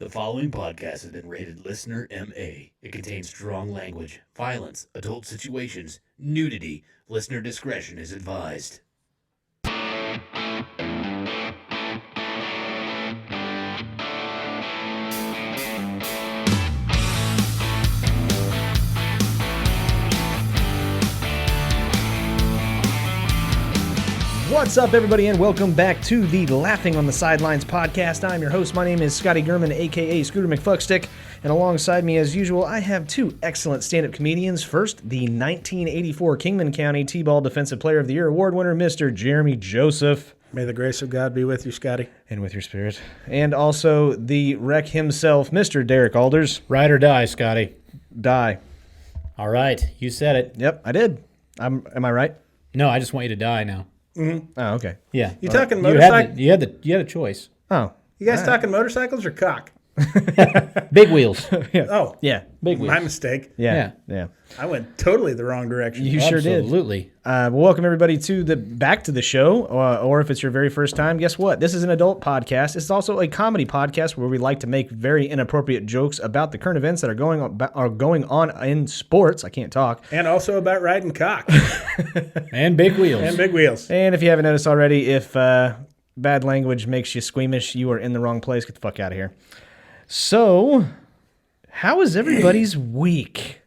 The following podcast has been rated Listener MA. It contains strong language, violence, adult situations, nudity. Listener discretion is advised. What's up, everybody, and welcome back to the Laughing on the Sidelines podcast. I'm your host. My name is Scotty Gurman, a.k.a. Scooter McFuckstick, and alongside me, as usual, I have two excellent stand-up comedians. First, the 1984 Kingman County T-Ball Defensive Player of the Year award winner, Mr. Jeremy Joseph. May the grace of God be with you, Scotty. And with your spirit. And also the wreck himself, Mr. Derek Alders. Ride or die, Scotty. Die. All right, you said it. Yep, I did. Am I right? No, I just want you to die now. Oh, okay. Yeah. You talking You motorcycle? had a choice. Oh. You guys talking motorcycles or cock? Big wheels. Oh, Yeah. Big wheels. my mistake. Yeah. I went totally the wrong direction. You sure did. Absolutely. Well, welcome everybody to back to the show, or if it's your very first time, guess what? This is an adult podcast. It's also a comedy podcast where we like to make very inappropriate jokes about the current events that are going on in sports. I can't talk. And also about riding cock And big wheels. and big wheels. And if you haven't noticed already, if bad language makes you squeamish, you are in the wrong place. Get the fuck out of here. So, how is everybody's week?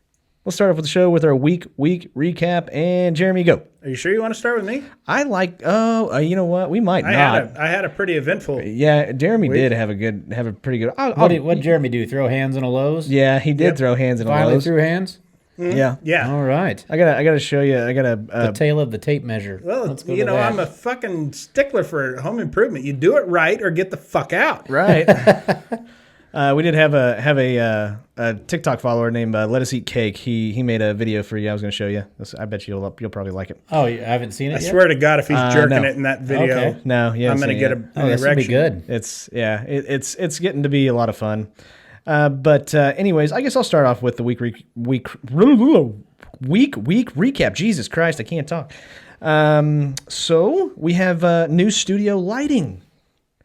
Let's start off with the show with our week recap. And Jeremy, go. Are you sure you want to start with me? I like. You know what? We might not. I had a pretty eventful. Yeah, Jeremy did have a pretty good. What did Jeremy do? Throw hands in a Lowe's? Yeah, he did throw hands in a Finally Lowe's. threw hands? Yeah, Yeah. All right. I gotta show you. I The gotta. tail of the tape measure. Well, Let's go you to know, that. I'm a fucking stickler for home improvement. You do it right or get the fuck out. Right. We did have a TikTok follower named Let Us Eat Cake. He made a video for you. I was gonna show you. I bet you'll probably like it. Oh, you haven't seen it I yet? swear to God, if he's jerking no. it in that video, Okay. No, yeah. I'm gonna get an Oh, this would be erection. good. It's getting to be a lot of fun. But anyways, I guess I'll start off with the week recap. Jesus Christ, I can't talk. So we have new studio lighting.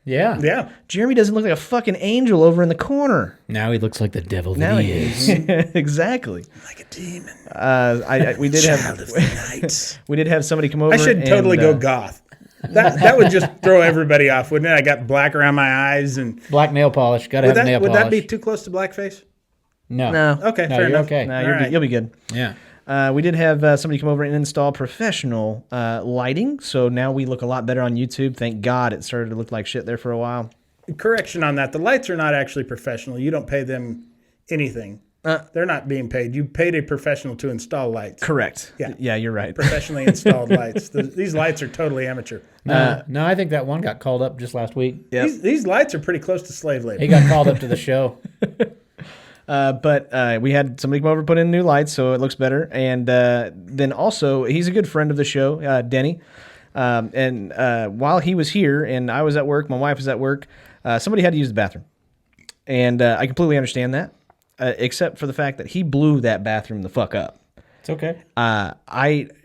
Yeah. Yeah. Jeremy doesn't look like a fucking angel over in the corner. Now he looks like the devil Now that he is. Exactly. Like a demon. We did have Child of the night. we did have somebody come over. I should and, totally go goth. That would just throw everybody off, wouldn't it? I got black around my eyes, and Black nail polish. Got to have nail would polish. that be too close to blackface? No. No, Okay, No, fair you're enough. okay. no, All you'll right. be good. Yeah. We did have somebody come over and install professional lighting, so now we look a lot better on YouTube. Thank God it started to look like shit there for a while. Correction on that: the lights are not actually professional. You don't pay them anything. They're not being paid. You paid a professional to install lights. Correct. Yeah. Yeah, you're right. Professionally installed lights. These lights are totally amateur. No, I think that one got called up just last week. Yep. These lights are pretty close to slave labor. He got called up to the show. But we had somebody come over and put in new lights, so it looks better. And then also, he's a good friend of the show, Denny. And while he was here and I was at work, my wife was at work, somebody had to use the bathroom. And I completely understand that, except for the fact that he blew that bathroom the fuck up. It's okay.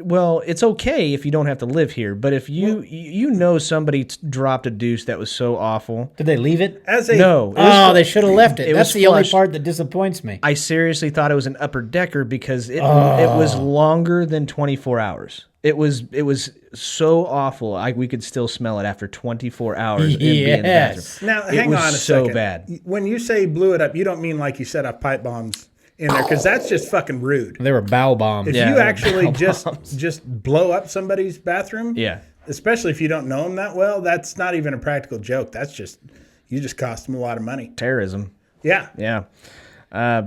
Well, it's okay if you don't have to live here, but if you know somebody dropped a deuce that was so awful. Did they leave it? As a No. It was Oh, they should have left it. it That's was the only flushed. part that disappoints me. I seriously thought it was an upper decker because it was longer than 24 hours. It was so awful. We could still smell it after 24 hours. It'd be in the Yes. bathroom. now, It hang was on a so second. bad. When you say blew it up, you don't mean like you set off pipe bombs in there, because that's just fucking rude. They were bow bombs. If Yeah, you they were actually bow just blow up somebody's bathroom, Yeah. especially if you don't know them that well, that's not even a practical joke. That's just you just cost them a lot of money. Terrorism. Yeah. Yeah.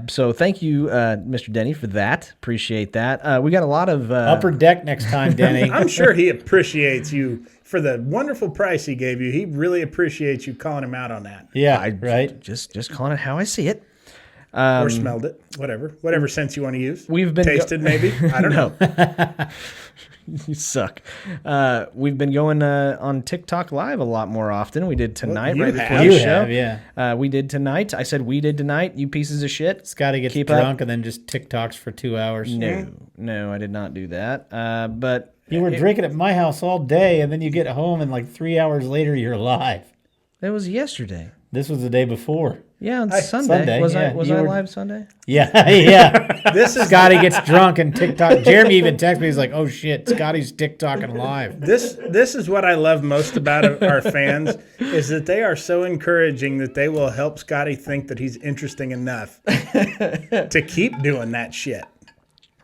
So thank you, Mr. Denny, for that. Appreciate that. We got a lot of Upper deck next time, Denny. I'm sure he appreciates you for the wonderful price he gave you. He really appreciates you calling him out on that. Yeah, right. just calling it how I see it. Or smelled it. Whatever sense you want to use. We've been tasted maybe. I don't know. You suck. We've been going on TikTok Live a lot more often. We did tonight, you right before have. the You show. have, yeah. We did tonight. I said we did tonight. You pieces of shit. Scotty gets Keep up. drunk and then just TikToks for 2 hours. No, I did not do that. But You were drinking at my house all day, and then you get home, and like 3 hours later, you're live. That was yesterday. This was the day before. Yeah, on Sunday, Sunday. Was yeah. I You were- live Sunday? Yeah, yeah. This is Scotty gets drunk and TikTok. Jeremy even texted me. He's like, "Oh shit, Scotty's TikToking live." this is what I love most about our fans is that they are so encouraging that they will help Scotty think that he's interesting enough to keep doing that shit.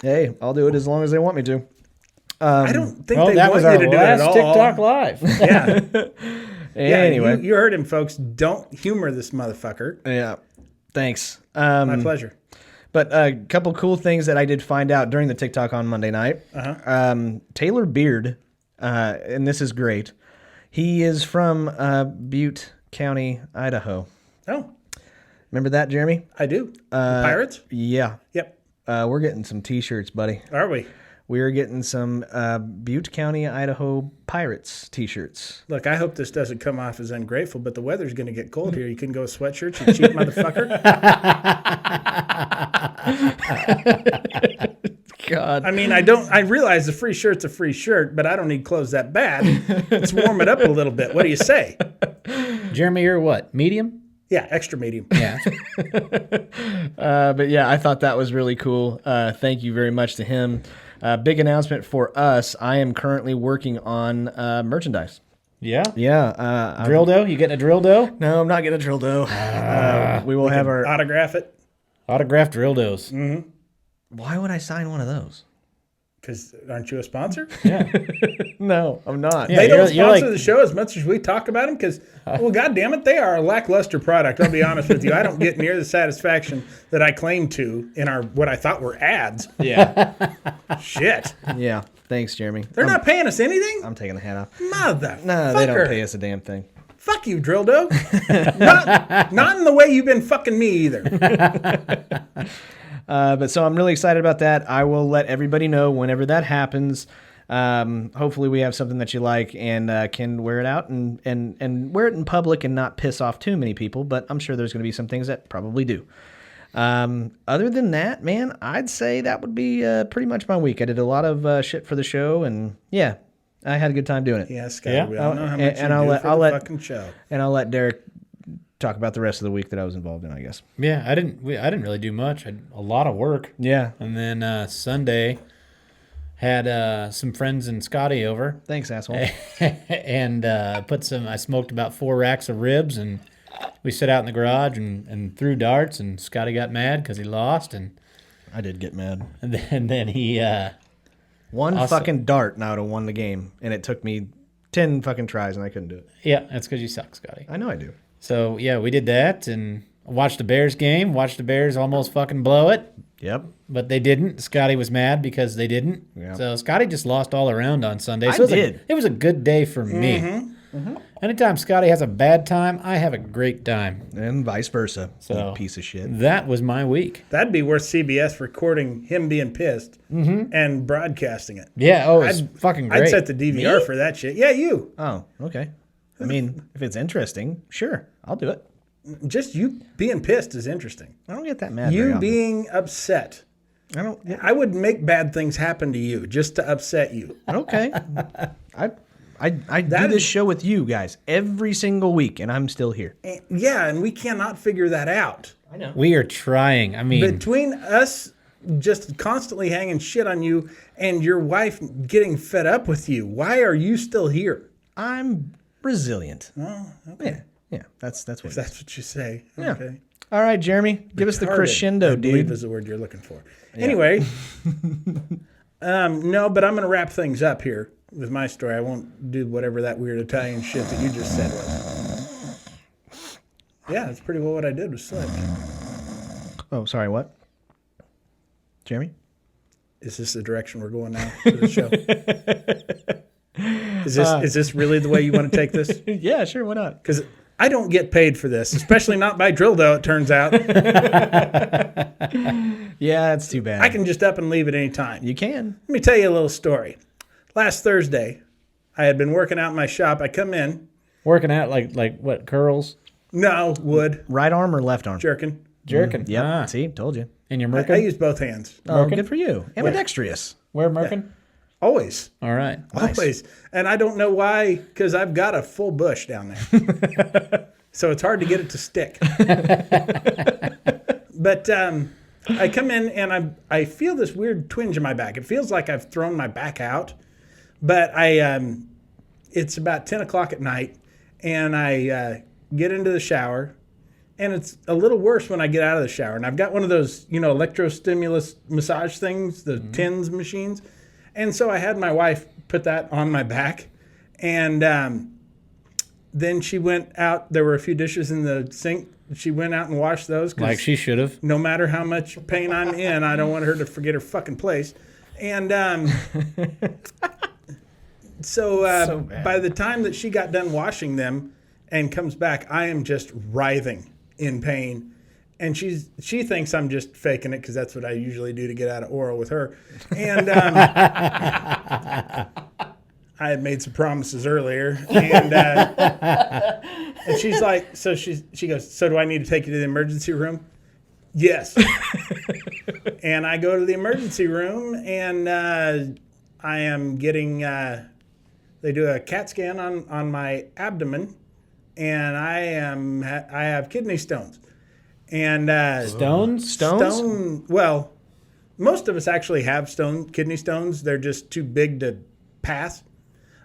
Hey, I'll do it as long as they want me to. I don't think Well, they that want was you our to do it at last all. TikTok live. Yeah. Yeah, Anyway. you heard him, folks. Don't humor this motherfucker. Yeah. Thanks. My pleasure. But a couple cool things that I did find out during the TikTok on Monday night. Taylor Beard, and this is great. He is from Butte County, Idaho. Oh, Remember that, Jeremy? I do. The Pirates? Yeah. Yep. We're getting some T-shirts, buddy. Are we? We are getting some Butte County, Idaho Pirates T-shirts. Look, I hope this doesn't come off as ungrateful, but the weather's going to get cold here. You couldn't go with sweatshirts, you cheap motherfucker. God. I mean, I realize the free shirt's a free shirt, but I don't need clothes that bad. Let's warm it up a little bit. What do you say? Jeremy, you're what? Medium? Yeah, extra medium. Yeah. But yeah, I thought that was really cool. Thank you very much to him. Big announcement for us. I am currently working on merchandise. Yeah. Yeah. Drill dough? You getting a drill dough? No, I'm not getting a drill dough. We will have our... Autograph it, Autographed drill doughs. Why would I sign one of those? because aren't you a sponsor? Yeah. No, I'm not. Yeah. They don't you're sponsor like- the show as much as we talk about them because, well, God damn it, they are a lackluster product. I'll be honest with you. I don't get near the satisfaction that I claim to in our what I thought were ads. Yeah. Shit. Yeah. Thanks, Jeremy. They're not paying us anything? I'm taking the hat off. Motherfucker. No, they don't pay us a damn thing. Fuck you, Drildo. not in the way you've been fucking me either. But so I'm really excited about that. I will let everybody know whenever that happens. Hopefully we have something that you like and can wear it out and wear it in public and not piss off too many people. But I'm sure there's going to be some things that probably do. Other than that, man, I'd say that would be pretty much my week. I did a lot of shit for the show, and yeah, I had a good time doing it. Yeah, Scott, Yeah. we all know how much And you I'll do let- for I'll the let- fucking show. And I'll let Derek talk about the rest of the week that I was involved in, I guess. Yeah, I didn't really do much. I had a lot of work. Yeah. And then Sunday had some friends and Scotty over Thanks, asshole. and I smoked about 4 racks of ribs, and we sat out in the garage and threw darts, and Scotty got mad because he lost, and I did get mad. then he One Also- fucking dart and I would have won the game, and it took me 10 fucking tries and I couldn't do it. yeah, that's because you suck, Scotty. I know I do. So yeah, we did that and watched the Bears game. Watched the Bears almost fucking blow it, Yep. but they didn't. Scotty was mad because they didn't. Yeah. So Scotty just lost all around on Sunday. So I it was did. it was a good day for me. Anytime Scotty has a bad time, I have a great time. And vice versa. So- You piece of shit. That was my week. That'd be worth CBS recording him being pissed and broadcasting it. Yeah. Oh, it's fucking great. I'd set the DVR for that shit. Yeah, you. Oh, okay. I mean, if it's interesting, sure, I'll do it. Just you being pissed is interesting. I don't get that mad. very You often. being upset. I don't. I would make bad things happen to you just to upset you. Okay. I do That this is- show with you guys every single week, and I'm still here. Yeah, and we cannot figure that out. I know. We are trying. I mean, Between us just constantly hanging shit on you and your wife getting fed up with you, why are you still here? I'm resilient. Oh, okay. Yeah. That's what. It is. That's what you say. Yeah. Okay. All right, Jeremy, give us the Retarded, crescendo, I believe dude. is the word you're looking for. Anyway, no, but I'm going to wrap things up here with my story. I won't do whatever that weird Italian shit that you just said was. Yeah, that's pretty well what I did was slip. Oh, sorry. What? Jeremy? Is this the direction we're going now for the show? Is this really the way you want to take this? Yeah, sure. Why not? Because I don't get paid for this, especially not by Drildo, it turns out. Yeah, it's too bad. I can just up and leave at any time. You can. Let me tell you a little story. Last Thursday, I had been working out in my shop. I come in. working out like what, curls, No, wood, Right arm or left arm? jerking. jerking. Yep. Ah. See, told you. And you're I merkin? use both hands. Oh, Merkin? good for you. Ambidextrous. Where merkin? Always. All right. Nice. Always. And I don't know why, because I've got a full bush down there. So it's hard to get it to stick. But I come in and I feel this weird twinge in my back. It feels like I've thrown my back out. But it's about 10 o'clock at night, and I get into the shower, and it's a little worse when I get out of the shower. And I've got one of those, electrostimulus massage things, the TENS machines. And so I had my wife put that on my back, and then she went out. There were a few dishes in the sink. She went out and washed those. Like she should have. No matter how much pain I'm in, I don't want her to forget her fucking place. And so by the time that she got done washing them and comes back, I am just writhing in pain. And she thinks I'm just faking it because that's what I usually do to get out of oral with her. And I had made some promises earlier. And she's like, she goes, so do I need to take you to the emergency room? Yes. And I go to the emergency room, and I am getting, they do a CAT scan on my abdomen, and I have kidney stones. And Stones? Well, most of us actually have kidney stones. They're just too big to pass.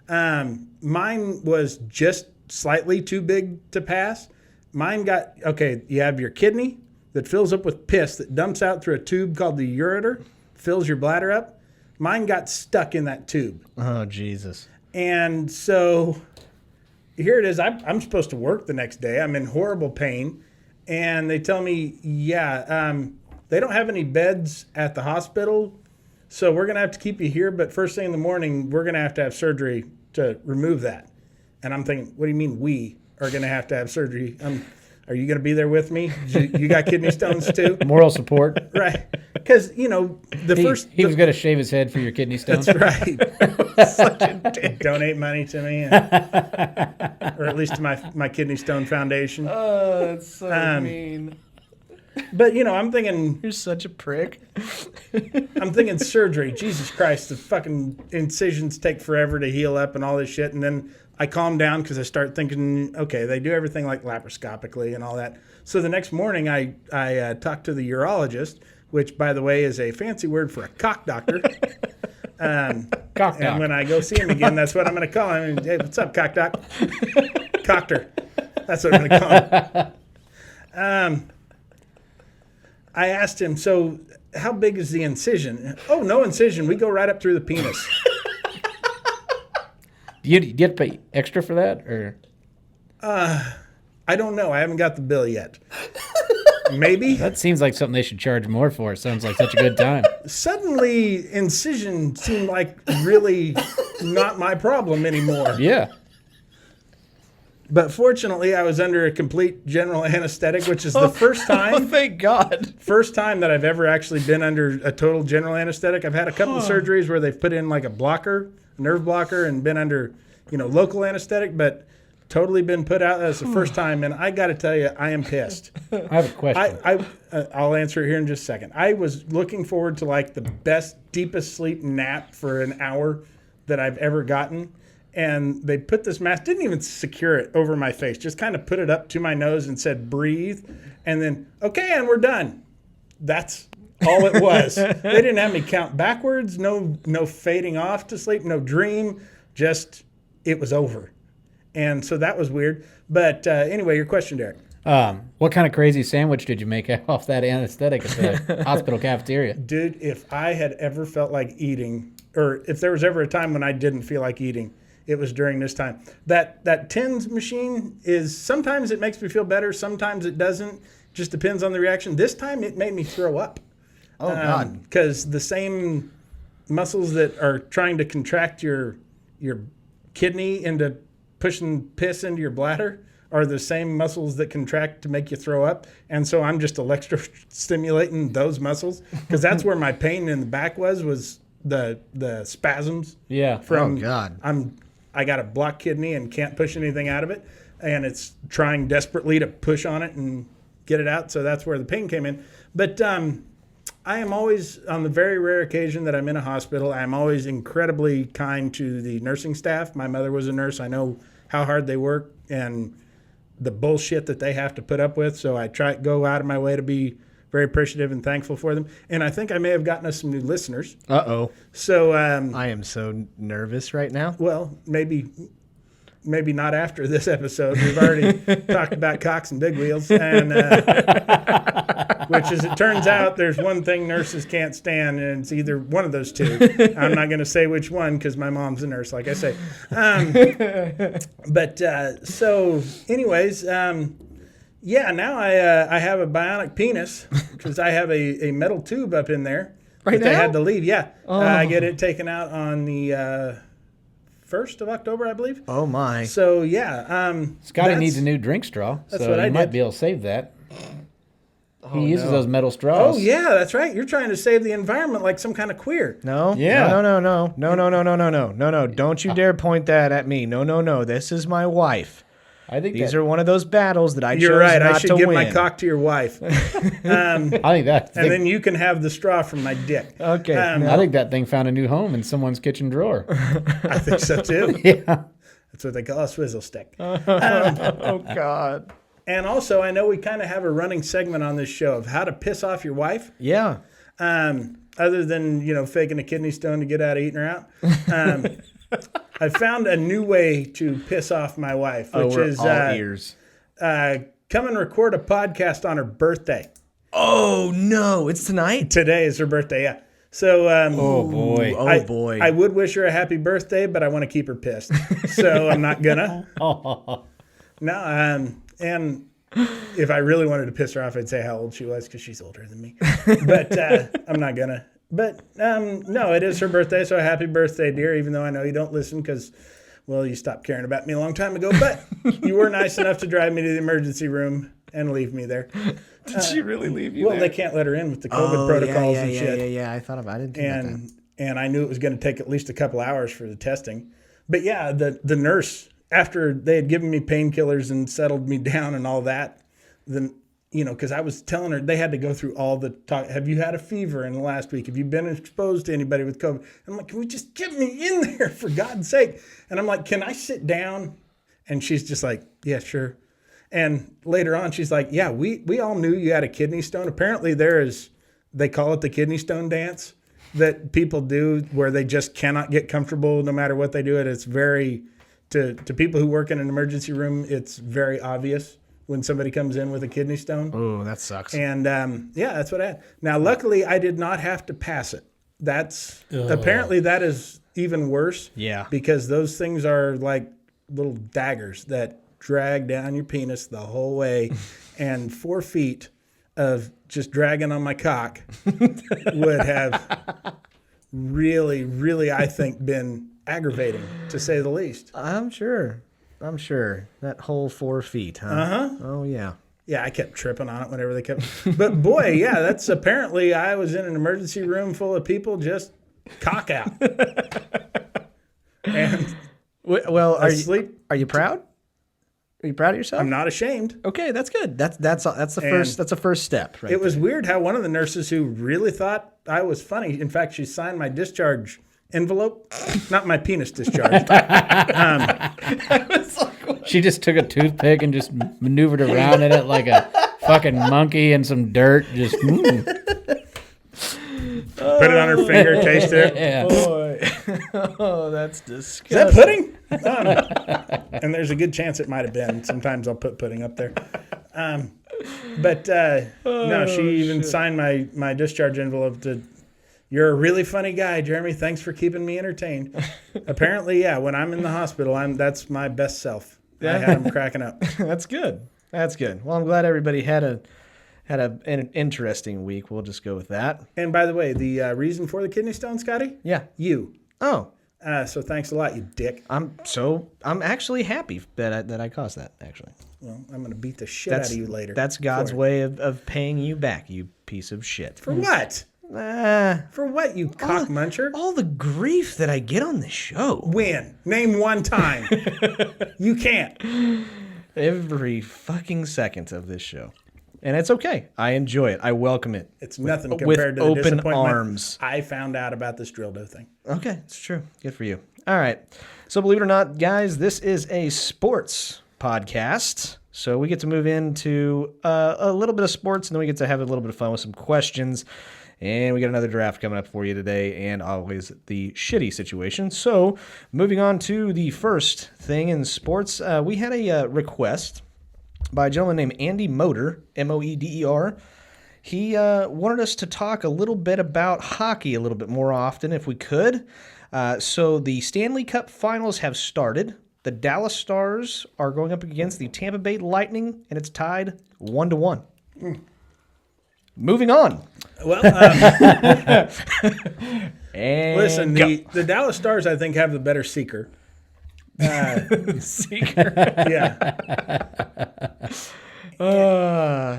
Mine was just slightly too big to pass. Mine you have your kidney that fills up with piss that dumps out through a tube called the ureter, fills your bladder up. Mine got stuck in that tube. Oh, Jesus. And so here it is. I'm supposed to work the next day. I'm in horrible pain. And they tell me, they don't have any beds at the hospital, so we're going to have to keep you here. But first thing in the morning, we're going to have surgery to remove that. And I'm thinking, what do you mean we are going to have surgery? Are you going to be there with me? You got kidney stones too? Moral support. Right. Because, he was going to shave his head for your kidney stones. That's right. Donate money to me, or at least to my Kidney Stone Foundation. Oh, that's so mean. But, I'm thinking... You're such a prick. I'm thinking surgery. Jesus Christ, the fucking incisions take forever to heal up and all this shit. And then I calm down because I start thinking, okay, they do everything like laparoscopically and all that. So the next morning I talked to the urologist, which, by the way, is a fancy word for a cock doctor. Cock doc. And when I go see him again, that's what I'm going to call him. Hey, what's up, cock doc? Cockter. That's what I'm going to call him. I asked him, so how big is the incision? Oh, no incision. We go right up through the penis. Do you get to pay extra for that, or? I don't know. I haven't got the bill yet. Maybe. That seems like something they should charge more for. It sounds like such a good time. Suddenly, incision seemed like really not my problem anymore. Yeah. But fortunately, I was under a complete general anesthetic, which is the first time. Oh, thank God. First time that I've ever actually been under a total general anesthetic. I've had a couple of surgeries where they've put in like a nerve blocker, and been under, local anesthetic, but totally been put out. That's the first time, and I got to tell you, I am pissed. I have a question. I'll answer it here in just a second. I was looking forward to like the best, deepest sleep nap for an hour that I've ever gotten. And they put this mask, didn't even secure it over my face, just kind of put it up to my nose and said, breathe. And then, okay, and we're done. That's all it was. They didn't have me count backwards, no fading off to sleep, no dream, just it was over. And so that was weird. But anyway, your question, Derek. What kind of crazy sandwich did you make off that anesthetic at the hospital cafeteria? Dude, if I had ever felt like eating, or if there was ever a time when I didn't feel like eating, it was during this time. That TENS machine is, sometimes it makes me feel better, sometimes it doesn't. Just depends on the reaction. This time it made me throw up. Oh, God. Because the same muscles that are trying to contract your kidney into pushing piss into your bladder are the same muscles that contract to make you throw up. And so I'm just electrostimulating those muscles, because that's where my pain in the back was the spasms. Yeah. From, oh, God. I got a blocked kidney and can't push anything out of it, and it's trying desperately to push on it and get it out. So that's where the pain came in. But I am always, on the very rare occasion that I'm in a hospital, I'm always incredibly kind to the nursing staff. My mother was a nurse. I know how hard they work, and the bullshit that they have to put up with. So I go out of my way to be very appreciative and thankful for them. And I think I may have gotten us some new listeners. Uh-oh. So I am so nervous right now. well, maybe not after this episode. We've already talked about cocks and big wheels, and which, as it turns out, there's one thing nurses can't stand, and it's either one of those two. I'm not going to say which one because my mom's a nurse, like I say. So, anyways, yeah. Now I have a bionic penis because I have a metal tube up in there Right that they now? had to leave. Yeah, I get it taken out on the 1st of October, I believe. Oh, my. So yeah, Scotty that's- needs a new drink straw, that's so what I you might did. be able to save that. He uses those metal Oh straws. yeah, that's right. You're trying to save the environment like some kind of queer. No. Yeah. No. Don't you dare point that at me. No. This is my wife. I think These are one of those battles that I chose You're right. not I should to give win. my cock to your wife, I think that. and then you can have the straw from my dick. Okay. I think that thing found a new home in someone's kitchen drawer. I think so too. Yeah. That's what they call a swizzle stick. Oh, God. And also, I know we kind of have a running segment on this show of how to piss off your wife. Yeah. Other than faking a kidney stone to get out of eating her out. I found a new way to piss off my wife, which We're is all ears. come and record a podcast on her birthday. Oh, no. It's tonight? Today is her birthday, yeah. So, Oh boy. Oh, boy. I would wish her a happy birthday, but I want to keep her pissed, so I'm not gonna. No, and if I really wanted to piss her off, I'd say how old she was because she's older than me. But I'm not gonna. But no, it is her birthday, so happy birthday, dear. Even though I know you don't listen because, well, you stopped caring about me a long time ago. But you were nice enough to drive me to the emergency room and leave me there. Did she really leave you Well, there? they can't let her in with the COVID protocols and shit. Yeah. I thought about it. I didn't think about that. And I knew it was going to take at least a couple hours for the testing. But yeah, the nurse, after they had given me painkillers and settled me down and all that, then because I was telling her they had to go through all the talk. Have you had a fever in the last week? Have you been exposed to anybody with COVID? I'm like, can we just get me in there for God's sake? And I'm like, can I sit down? And she's just like, yeah, sure. And later on, she's like, yeah, we all knew you had a kidney stone. Apparently they call it the kidney stone dance that people do where they just cannot get comfortable no matter what they do. It's very, to people who work in an emergency room, it's very obvious when somebody comes in with a kidney stone. Oh, that sucks. And yeah, that's what I had. Now, luckily, I did not have to pass it. Apparently that is even worse. Yeah. Because those things are like little daggers that drag down your penis the whole way, and 4 feet of just dragging on my cock would have really, really, I think, been aggravating, to say the least. I'm sure. That whole 4 feet, huh? Uh-huh. Oh, yeah. Yeah, I kept tripping on it whenever they kept. But boy, yeah, that's apparently I was in an emergency room full of people just cock out. And Well, asleep. Are you proud? Are you proud of yourself? I'm not ashamed. Okay, that's good. That's the first step, right? It was weird how one of the nurses who really thought I was funny, in fact, she signed my discharge envelope, not my penis discharge. She just took a toothpick and just maneuvered around in it like a fucking monkey in some dirt. Just Put it on her finger, taste it. yeah. Boy. Oh, that's disgusting. Is that pudding? And there's a good chance it might have been. Sometimes I'll put pudding up there. No, she even signed my discharge envelope to, you're a really funny guy, Jeremy. Thanks for keeping me entertained. Apparently, yeah, when I'm in the hospital, that's my best self. I had them cracking up. That's good. That's good. Well, I'm glad everybody had an interesting week. We'll just go with that. And by the way, the reason for the kidney stone, Scotty? Yeah. You. Oh, So thanks a lot, you dick. I'm actually happy that I caused that. Actually, Well, I'm going to beat the shit out of you later. That's God's for it. way of paying you back, you piece of shit. For what? For what, you cock muncher? All the grief that I get on this show. When? Name one time. You can't. Every fucking second of this show. And it's okay. I enjoy it. I welcome it. It's nothing with compared to the open disappointment arms. I found out about this drill dough thing. Okay, it's true. Good for you. All right. So believe it or not, guys, this is a sports podcast. So we get to move into a little bit of sports, and then we get to have a little bit of fun with some questions. And we got another draft coming up for you today, and always the shitty situation. So moving on to the first thing in sports, we had a request by a gentleman named Andy Moeder, Moeder. He wanted us to talk a little bit about hockey a little bit more often if we could. So the Stanley Cup Finals have started. The Dallas Stars are going up against the Tampa Bay Lightning, and it's tied 1-1. Moving on. Well, And listen, go. the Dallas Stars, I think, have the better seeker. Seeker. Yeah.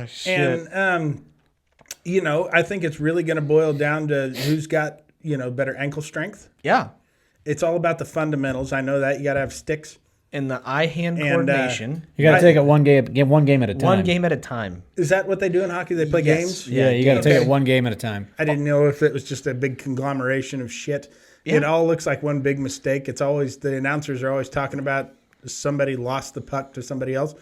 Shit. And, I think it's really going to boil down to who's got, better ankle strength. Yeah. It's all about the fundamentals. I know that. You got to have sticks. And the eye-hand And, coordination. You got to I- take it one game at a time. One game at a time. Is that what they do in hockey? They play Yes. games? Yeah, you got to take Okay. it one game at a time. I didn't know if it was just a big conglomeration of shit. It all looks like one big mistake. It's always, the announcers are always talking about somebody lost the puck to somebody else.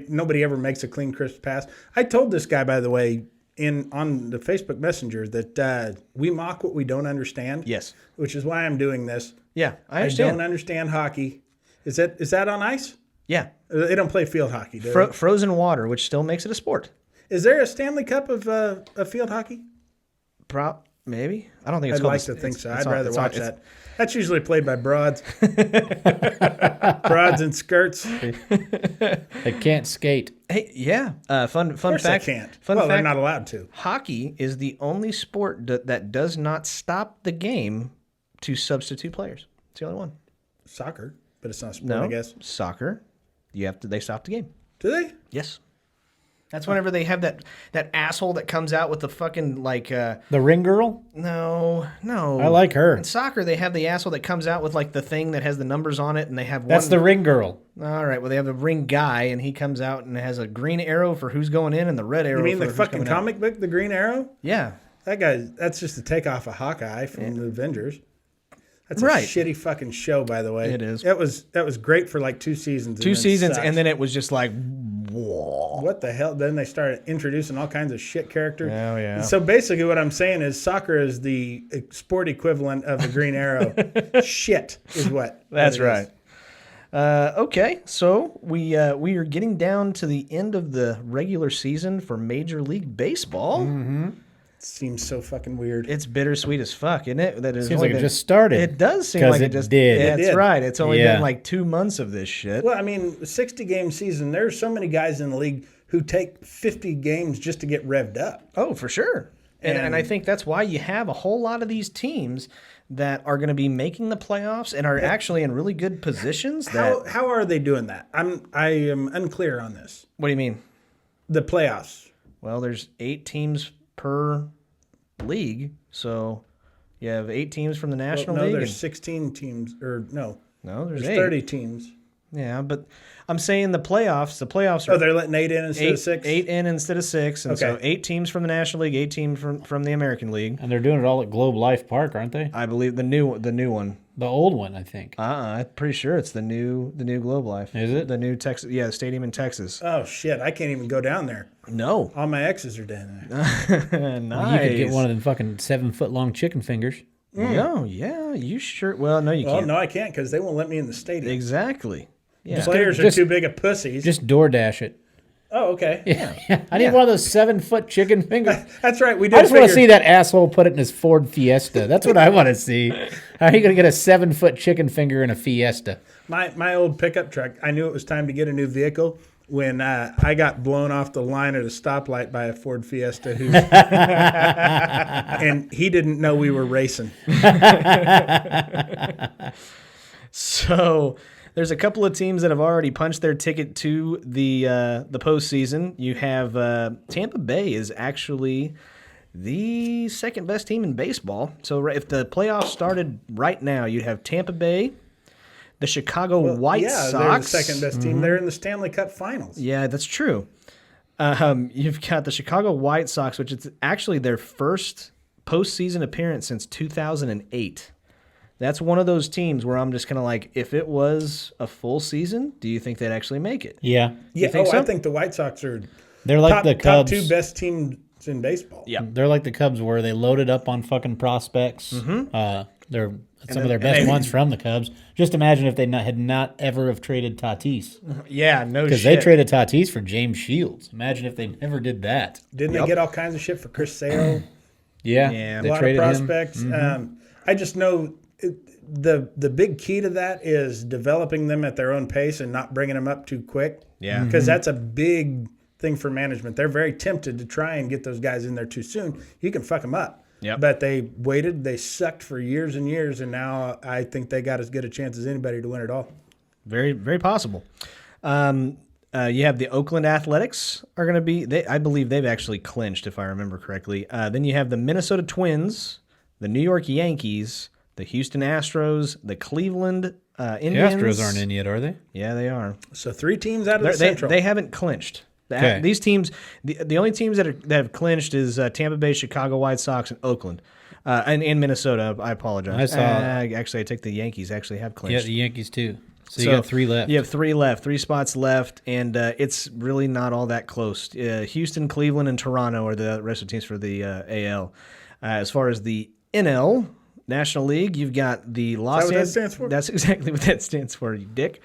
Nobody ever makes a clean, crisp pass. I told this guy, by the way, on the Facebook Messenger that we mock what we don't understand. Yes. Which is why I'm doing this. Yeah, I I understand. don't understand hockey. Is that on ice? Yeah. They don't play field hockey, do they? Frozen water, which still makes it a sport. Is there a Stanley Cup of field hockey? Maybe. I don't think it's I'd called. like to think so. it's I'd on- rather it's on- watch it's- that. That's usually played by broads. Broads and skirts. They can't skate. Hey, yeah. Fun Of course fact. they can't. Fun Well, they're fact. not allowed to. Hockey is the only sport that does not stop the game to substitute players. It's the only one. Soccer, but it's not a sport, No, I guess. soccer. They stop the game. Do they? Yes. That's whenever they have that asshole that comes out with the fucking The ring girl? no. I like her. In soccer, they have the asshole that comes out with like the thing that has the numbers on it, and they have That's the ring girl. All right. Well, they have a ring guy, and he comes out and has a green arrow for who's going in, and the red arrow. You mean for the who's fucking coming out. comic book, The Green Arrow? Yeah. That guy, that's just a takeoff of Hawkeye from the Avengers. That's a Right. shitty fucking show, by the way. It is. That was great for like 2 seasons. Two seasons, and then it was just like, what the hell? Then they started introducing all kinds of shit characters. Oh, yeah. So basically, what I'm saying is soccer is the sport equivalent of the Green Arrow. Shit is what. That's that is. right. Okay, so we are getting down to the end of the regular season for Major League Baseball. Mm-hmm. Seems so fucking weird. It's bittersweet as fuck, isn't it? That it's Seems only like it been- just started. It does seem 'Cause like it it just did. Yeah, It that's did. right. It's only Yeah. been like 2 months of this shit. Well, I mean, 60-game season. There's so many guys in the league who take 50 games just to get revved up. Oh, for sure. And I think that's why you have a whole lot of these teams that are going to be making the playoffs and are actually in really good positions. How are they doing that? I am unclear on this. What do you mean? The playoffs. Well, there's 8 teams per league, so you have 8 teams from the National No, League. there's and- 16 teams, or no, there's there's 8. 30 teams. Yeah, but I'm saying the playoffs. The playoffs are Oh, they're letting 8 in instead of 6? 8 in instead of 6, and so Okay. 8 teams from the National League, 8 teams from the American League. And they're doing it all at Globe Life Park, aren't they? I believe the new one. The old one, I think. I'm pretty sure it's the new Globe Life. Is it? the new Texas? Yeah, the stadium in Texas. Oh, shit. I can't even go down there. No, All my exes are down there. nice. You could get one of them fucking 7-foot-long chicken fingers. No, yeah, you sure? Well, no, you Well, can't. no, I can't because they won't let me in the stadium. Exactly. Yeah. Players are Just- too big of pussies. Just DoorDash it. Oh, okay. I need one of those 7-foot chicken fingers. That's right. We did I just want to figure- see that asshole put it in his Ford Fiesta. That's what I want to see. How are you going to get a 7-foot chicken finger in a Fiesta? My old pickup truck, I knew it was time to get a new vehicle when I got blown off the line at a stoplight by a Ford Fiesta and he didn't know we were racing. So there's a couple of teams that have already punched their ticket to the postseason. You have Tampa Bay is actually the second best team in baseball. So if the playoffs started right now, you'd have Tampa Bay, the Chicago White yeah, Sox. they're the second best team. They're in the Stanley Cup Finals. Yeah, that's true. You've got the Chicago White Sox, which is actually their first postseason appearance since 2008. That's one of those teams where I'm just kind of like, if it was a full season, do you think they'd actually make it? Yeah. Yeah, think so? I think the White Sox are They're like the top Cubs. two best teams in baseball. Yeah. They're like the Cubs where they loaded up on fucking prospects. They're some of their best ones from the Cubs. Just imagine if they had not ever have traded Tatis. Yeah, no shit. Because they traded Tatis for James Shields. Imagine if they never did that. Didn't they get all kinds of shit for Chris Sale? Yeah. Yeah. They A lot of traded prospects. him. I just know the big key to that is developing them at their own pace and not bringing them up too quick. Yeah. Because that's a big thing for management. They're very tempted to try and get those guys in there too soon. You can fuck them up. Yep. But they waited. They sucked for years and years, and now I think they got as good a chance as anybody to win it all. Very, very possible. You have the Oakland Athletics are going to be. I believe they've actually clinched, if I remember correctly. Then you have the Minnesota Twins, the New York Yankees, the Houston Astros, the Cleveland The Indians. Astros aren't in yet, are they? Yeah, they are. So 3 teams out of the They Central. haven't clinched. Okay. These teams, the only teams that have clinched is Tampa Bay, Chicago White Sox, and Oakland, and Minnesota. I apologize. I saw- actually, I think the Yankees actually have Yeah, clinched. the Yankees too. So you got 3 left. You have 3 left, 3 spots left, and it's really not all that close. Houston, Cleveland, and Toronto are the rest of the teams for the AL. As far as the NL, National League, you've got the Los what that Angeles. stands for? That's exactly what that stands for, you dick.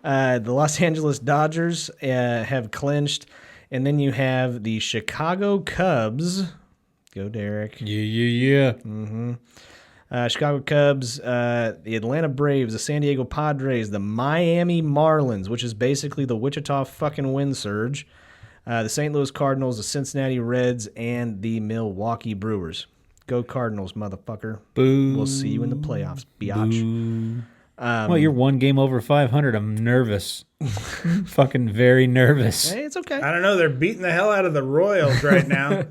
The Los Angeles Dodgers have clinched, and then you have the Chicago Cubs. Go, Derek. Yeah. Chicago Cubs, the Atlanta Braves, the San Diego Padres, the Miami Marlins, which is basically the Wichita fucking Wind Surge, the St. Louis Cardinals, the Cincinnati Reds, and the Milwaukee Brewers. Go Cardinals, motherfucker. Boo. We'll see you in the playoffs, biatch. Well, you're 1 game over 500. I'm nervous. Fucking very nervous. Hey, it's okay. I don't know. They're beating the hell out of the Royals right now.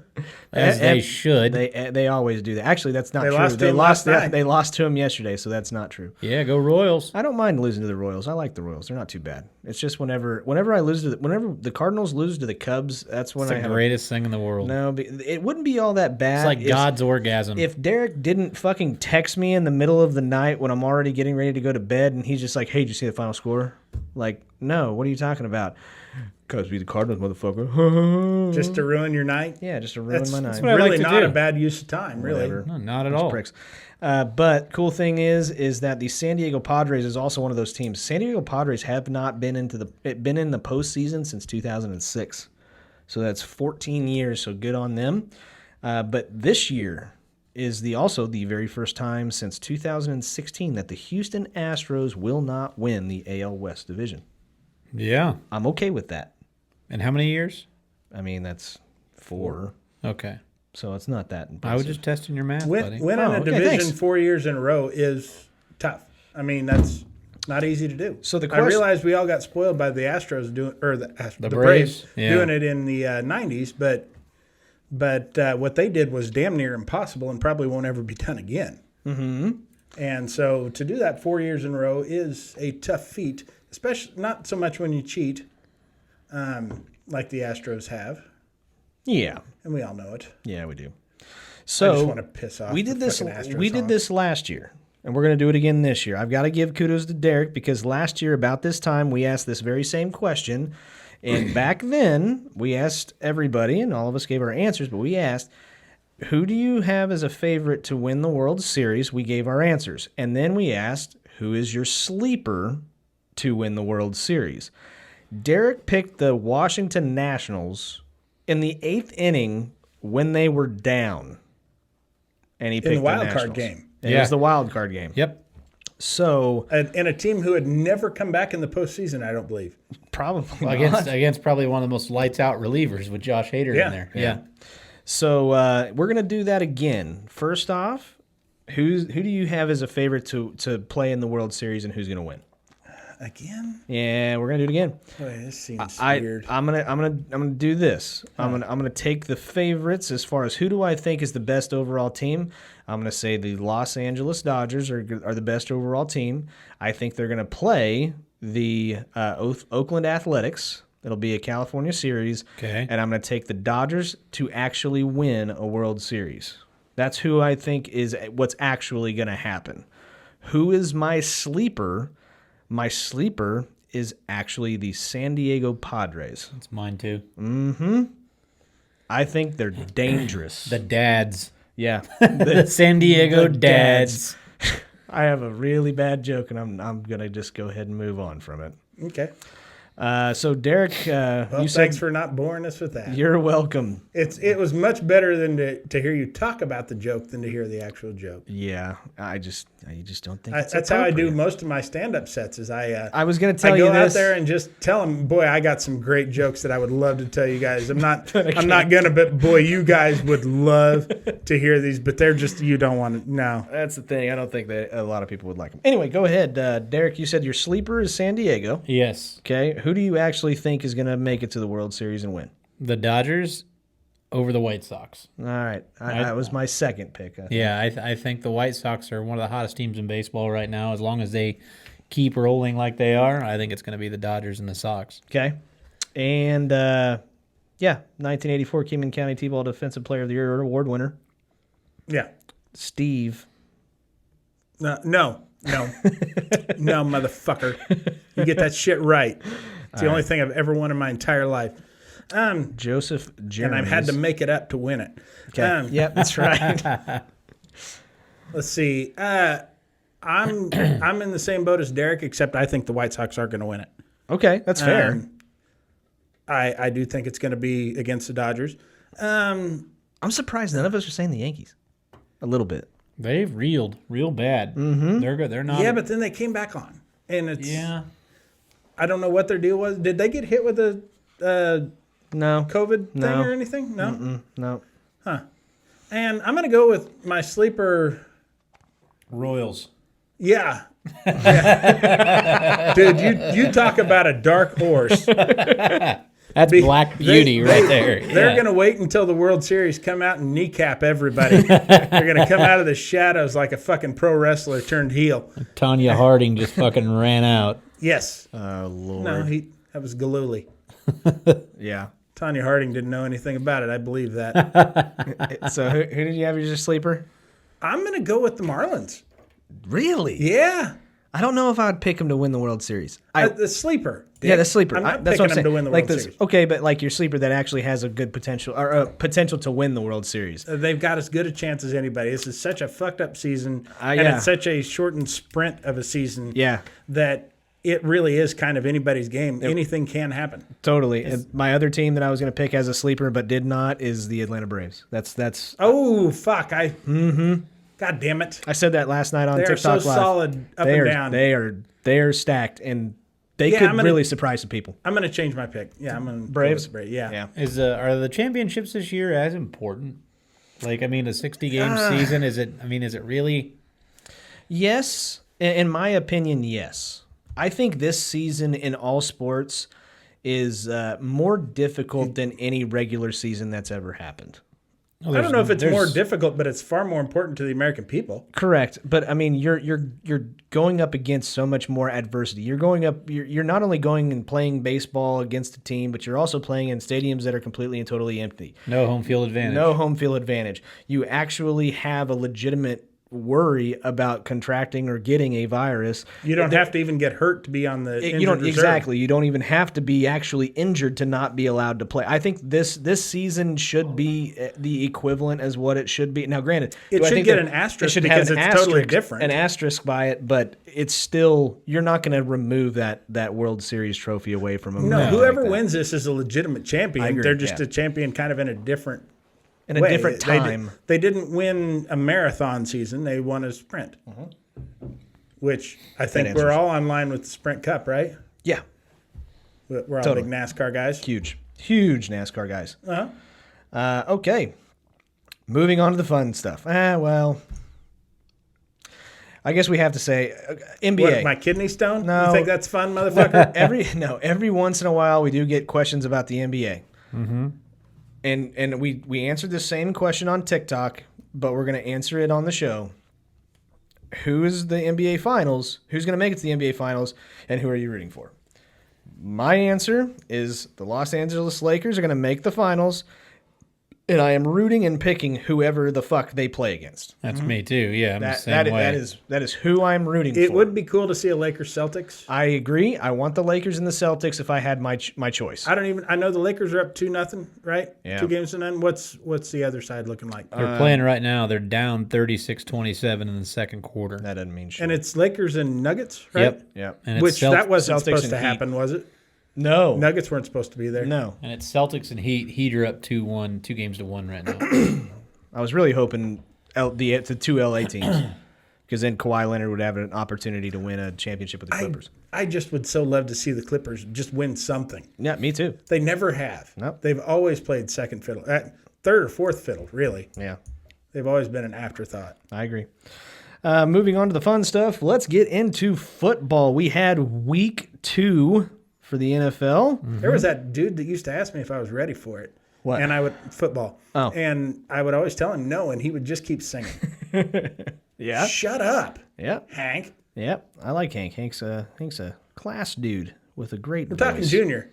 As they should. They always do that. Actually, that's not They true. lost to They them lost. last night. They lost to them yesterday, so that's not true. Yeah, go Royals. I don't mind losing to the Royals. I like the Royals. They're not too bad. It's just whenever I lose to whenever the Cardinals lose to the Cubs, that's when It's I the have greatest thing in the world. no. It wouldn't be all that bad. It's like God's orgasm. If Derek didn't fucking text me in the middle of the night when I'm already getting ready to go to bed, and he's just like, "Hey, did you see the final score?" Like, no. What are you talking about? Cubs beat the Cardinals, motherfucker. Just to ruin your night. Yeah, just to ruin That's my night. what I really like to not do. a bad use of time, really. Whatever. No, not at all. Pricks. But cool thing is that the San Diego Padres is also one of those teams. San Diego Padres have not been in the postseason since 2006, so that's 14 years. So good on them. But this year is also the very first time since 2016 that the Houston Astros will not win the AL West division. Yeah. I'm okay with that. And how many years? I mean, that's 4, Okay. so it's not that impressive. I was just testing your math, buddy. Winning Oh, a okay, division thanks. 4 years in a row is tough. I mean, that's not easy to do. So the I question- realize we all got spoiled by the Astros doing, or the Braves, Braves yeah. doing it in the 90s, but what they did was damn near impossible and probably won't ever be done again. Mm-hmm. And so to do that 4 years in a row is a tough feat, especially not so much when you cheat, like the Astros have, Yeah, and we all know it. yeah, we do. I So just want to piss off. we the did this. fucking Astros We did honks. this last year, and we're going to do it again this year. I've got to give kudos to Derek because last year about this time we asked this very same question, and back then we asked everybody, and all of us gave our answers. But we asked, who do you have as a favorite to win the World Series? We gave our answers, and then we asked, who is your sleeper to win the World Series? Derek picked the Washington Nationals in the 8th inning when they were down. And he picked the wild card Nationals. game. It Yeah. was the wild card game. Yep. So And a team who had never come back in the postseason, I don't believe. probably Against probably one of the most lights out relievers with Josh Hader Yeah. in there. Yeah. So we're gonna do that again. First off, who do you have as a favorite to play in the World Series, and who's gonna win? Again? Yeah, we're gonna do it again. Boy, this seems I'm weird. gonna do this. I'm gonna take the favorites as far as who do I think is the best overall team. I'm gonna say the Los Angeles Dodgers are the best overall team. I think they're gonna play the Oakland Athletics. It'll be a California series. Okay. And I'm gonna take the Dodgers to actually win a World Series. That's who I think is what's actually gonna happen. Who is my sleeper? My sleeper is actually the San Diego Padres. It's mine too. I think they're dangerous. The dads. Yeah. The San Diego the dads. I have a really bad joke, and I'm going to just go ahead and move on from it. Okay. So, Derek, Well, you said thanks for not boring us with that. you're welcome. It was much better than to hear you talk about the joke than to hear the actual joke. Yeah, you just don't think it's That's how I do appropriate. most of my stand-up sets. Is I was going to tell I you go out this. there and just tell them, boy, I got some great jokes that I would love to tell you guys. I'm not gonna, but boy, you guys would love to hear these. But they're just, you don't want to. No, That's the thing. I don't think that a lot of people would like them. Anyway, go ahead, Derek. You said your sleeper is San Diego. Yes. Okay, who do you actually think is going to make it to the World Series and win? The Dodgers over the White Sox. All right, that was my second pick. Yeah, I think the White Sox are one of the hottest teams in baseball right now. As long as they keep rolling like they are, I think it's going to be the Dodgers and the Sox. Okay, and 1984 Kingman County T-Ball Defensive Player of the Year award winner, yeah, Steve. no, motherfucker. You get that shit right. It's the only thing I've ever won in my entire life. Joseph Jeremy. And I've had to make it up to win it. Okay. Yep, that's right. Let's see. I'm in the same boat as Derek, except I think the White Sox are going to win it. Okay, that's fair. I do think it's going to be against the Dodgers. I'm surprised none of us are saying the Yankees. A little bit. They've reeled real bad. Mm-hmm. They're good. They're not. Yeah, but then they came back on, and it's. Yeah. I don't know what their deal was. Did they get hit with a No. COVID thing No. or anything? No. No. And I'm going to go with my sleeper. Royals. Yeah. Dude, you talk about a dark horse. That's Black Beauty right there. They're going to wait until the World Series come out and kneecap everybody. They're going to come out of the shadows like a fucking pro wrestler turned heel. Tanya Harding just fucking ran out. Yes. Oh, Lord. No, that was Galooly. Yeah. Tanya Harding didn't know anything about it. I believe that. So who did you have as your sleeper? I'm going to go with the Marlins. Really? Yeah. I don't know if I would pick him to win the World Series. The sleeper. Yeah, the sleeper. I'm not That's picking what I'm him saying. to win the like World this, Series. okay, but like your sleeper that actually has a good potential or potential to win the World Series. They've got as good a chance as anybody. This is such a fucked up season, and yeah. it's such a shortened sprint of a season Yeah, that it really is kind of anybody's game. Anything can happen. totally. And my other team that I was going to pick as a sleeper but did not is the Atlanta Braves. That's. Oh, fuck. God damn it. I said that last night on They are TikTok so Live. solid up and down. They are stacked and they Yeah, could I'm gonna- really surprise some people. I'm going to change my pick. Yeah, I'm going to Braves? Braves. Yeah. Yeah. Are the championships this year as important? Like, I mean, a 60-game season, is it really? Yes, in my opinion, yes. I think this season in all sports is more difficult than any regular season that's ever happened. Oh, I don't know if it's more difficult, but it's far more important to the American people. Correct, but I mean, you're going up against so much more adversity. You're not only going and playing baseball against a team, but you're also playing in stadiums that are completely and totally empty. No home field advantage. No home field advantage. You actually have a legitimate worry about contracting or getting a virus. You don't have to even get hurt to be on the injured You don't reserve. exactly. You don't even have to be actually injured to not be allowed to play. I think this season should be the equivalent as what it should be. Now, granted, It do I should think get that an asterisk it should because have it's an totally asterisk- different. An asterisk by it, but it's still you're not going to remove that World Series trophy away from them. No, like whoever that. wins this is a legitimate champion. I agree, They're just yeah. a champion kind of in a different in a way. different time. They didn't win a marathon season. They won a sprint, which I think answers we're all online with the Sprint Cup, right? Yeah, We're all Totally. big NASCAR guys. huge NASCAR guys. Uh-huh. Okay, moving on to the fun stuff. Well, I guess we have to say NBA. What, my kidney stone? No. You think that's fun, motherfucker? every once in a while we do get questions about the NBA. Mm-hmm. And we answered the same question on TikTok, but we're going to answer it on the show. Who is the NBA Finals? Who's going to make it to the NBA Finals? And who are you rooting for? My answer is the Los Angeles Lakers are going to make the Finals. and I am rooting and picking whoever the fuck they play against. That's me too. Yeah, I'm the That, same way. that is who I'm rooting for. It would be cool to see a Lakers Celtics. I agree. I want the Lakers and the Celtics if I had my choice. I know the Lakers are up 2-0, right? Yeah. 2-0. What's the other side looking like? They're playing right now. They're down 36-27 in the second quarter. That doesn't mean shit. And it's Lakers and Nuggets, right? Yep. Yep. And it's Which that wasn't Celtics supposed and to Heat. happen, was it? No. Nuggets weren't supposed to be there. No. And it's Celtics and Heat. Heat are up 2-1, 2-1 right now. I was really hoping the two LA teams, because then Kawhi Leonard would have an opportunity to win a championship with the Clippers. I just would so love to see the Clippers just win something. Yeah, me too. They never have. Nope. They've always played second fiddle, third or fourth fiddle, really. Yeah, They've always been an afterthought. I agree. Moving on to the fun stuff, let's get into football. We had week 2 for the NFL. There was that dude that used to ask me if I was ready for it. What? And I would football. Oh. And I would always tell him no, and he would just keep singing. Yeah. Shut up, Yeah. Hank. Yeah. I like Hank. Hank's a class dude with a great We're voice. talking junior.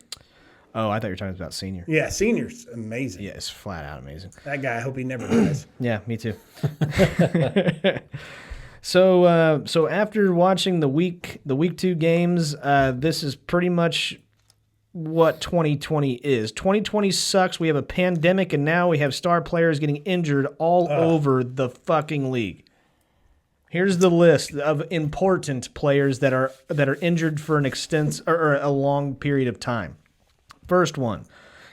Oh, I thought you were talking about senior. Yeah, senior's amazing. Yeah, it's flat out amazing. That guy, I hope he never dies. Yeah, me too. So after watching the week 2 games, this is pretty much what 2020 is. 2020 sucks. We have a pandemic, and now we have star players getting injured all over the fucking league. Here's the list of important players that are injured for an or a long period of time. First one,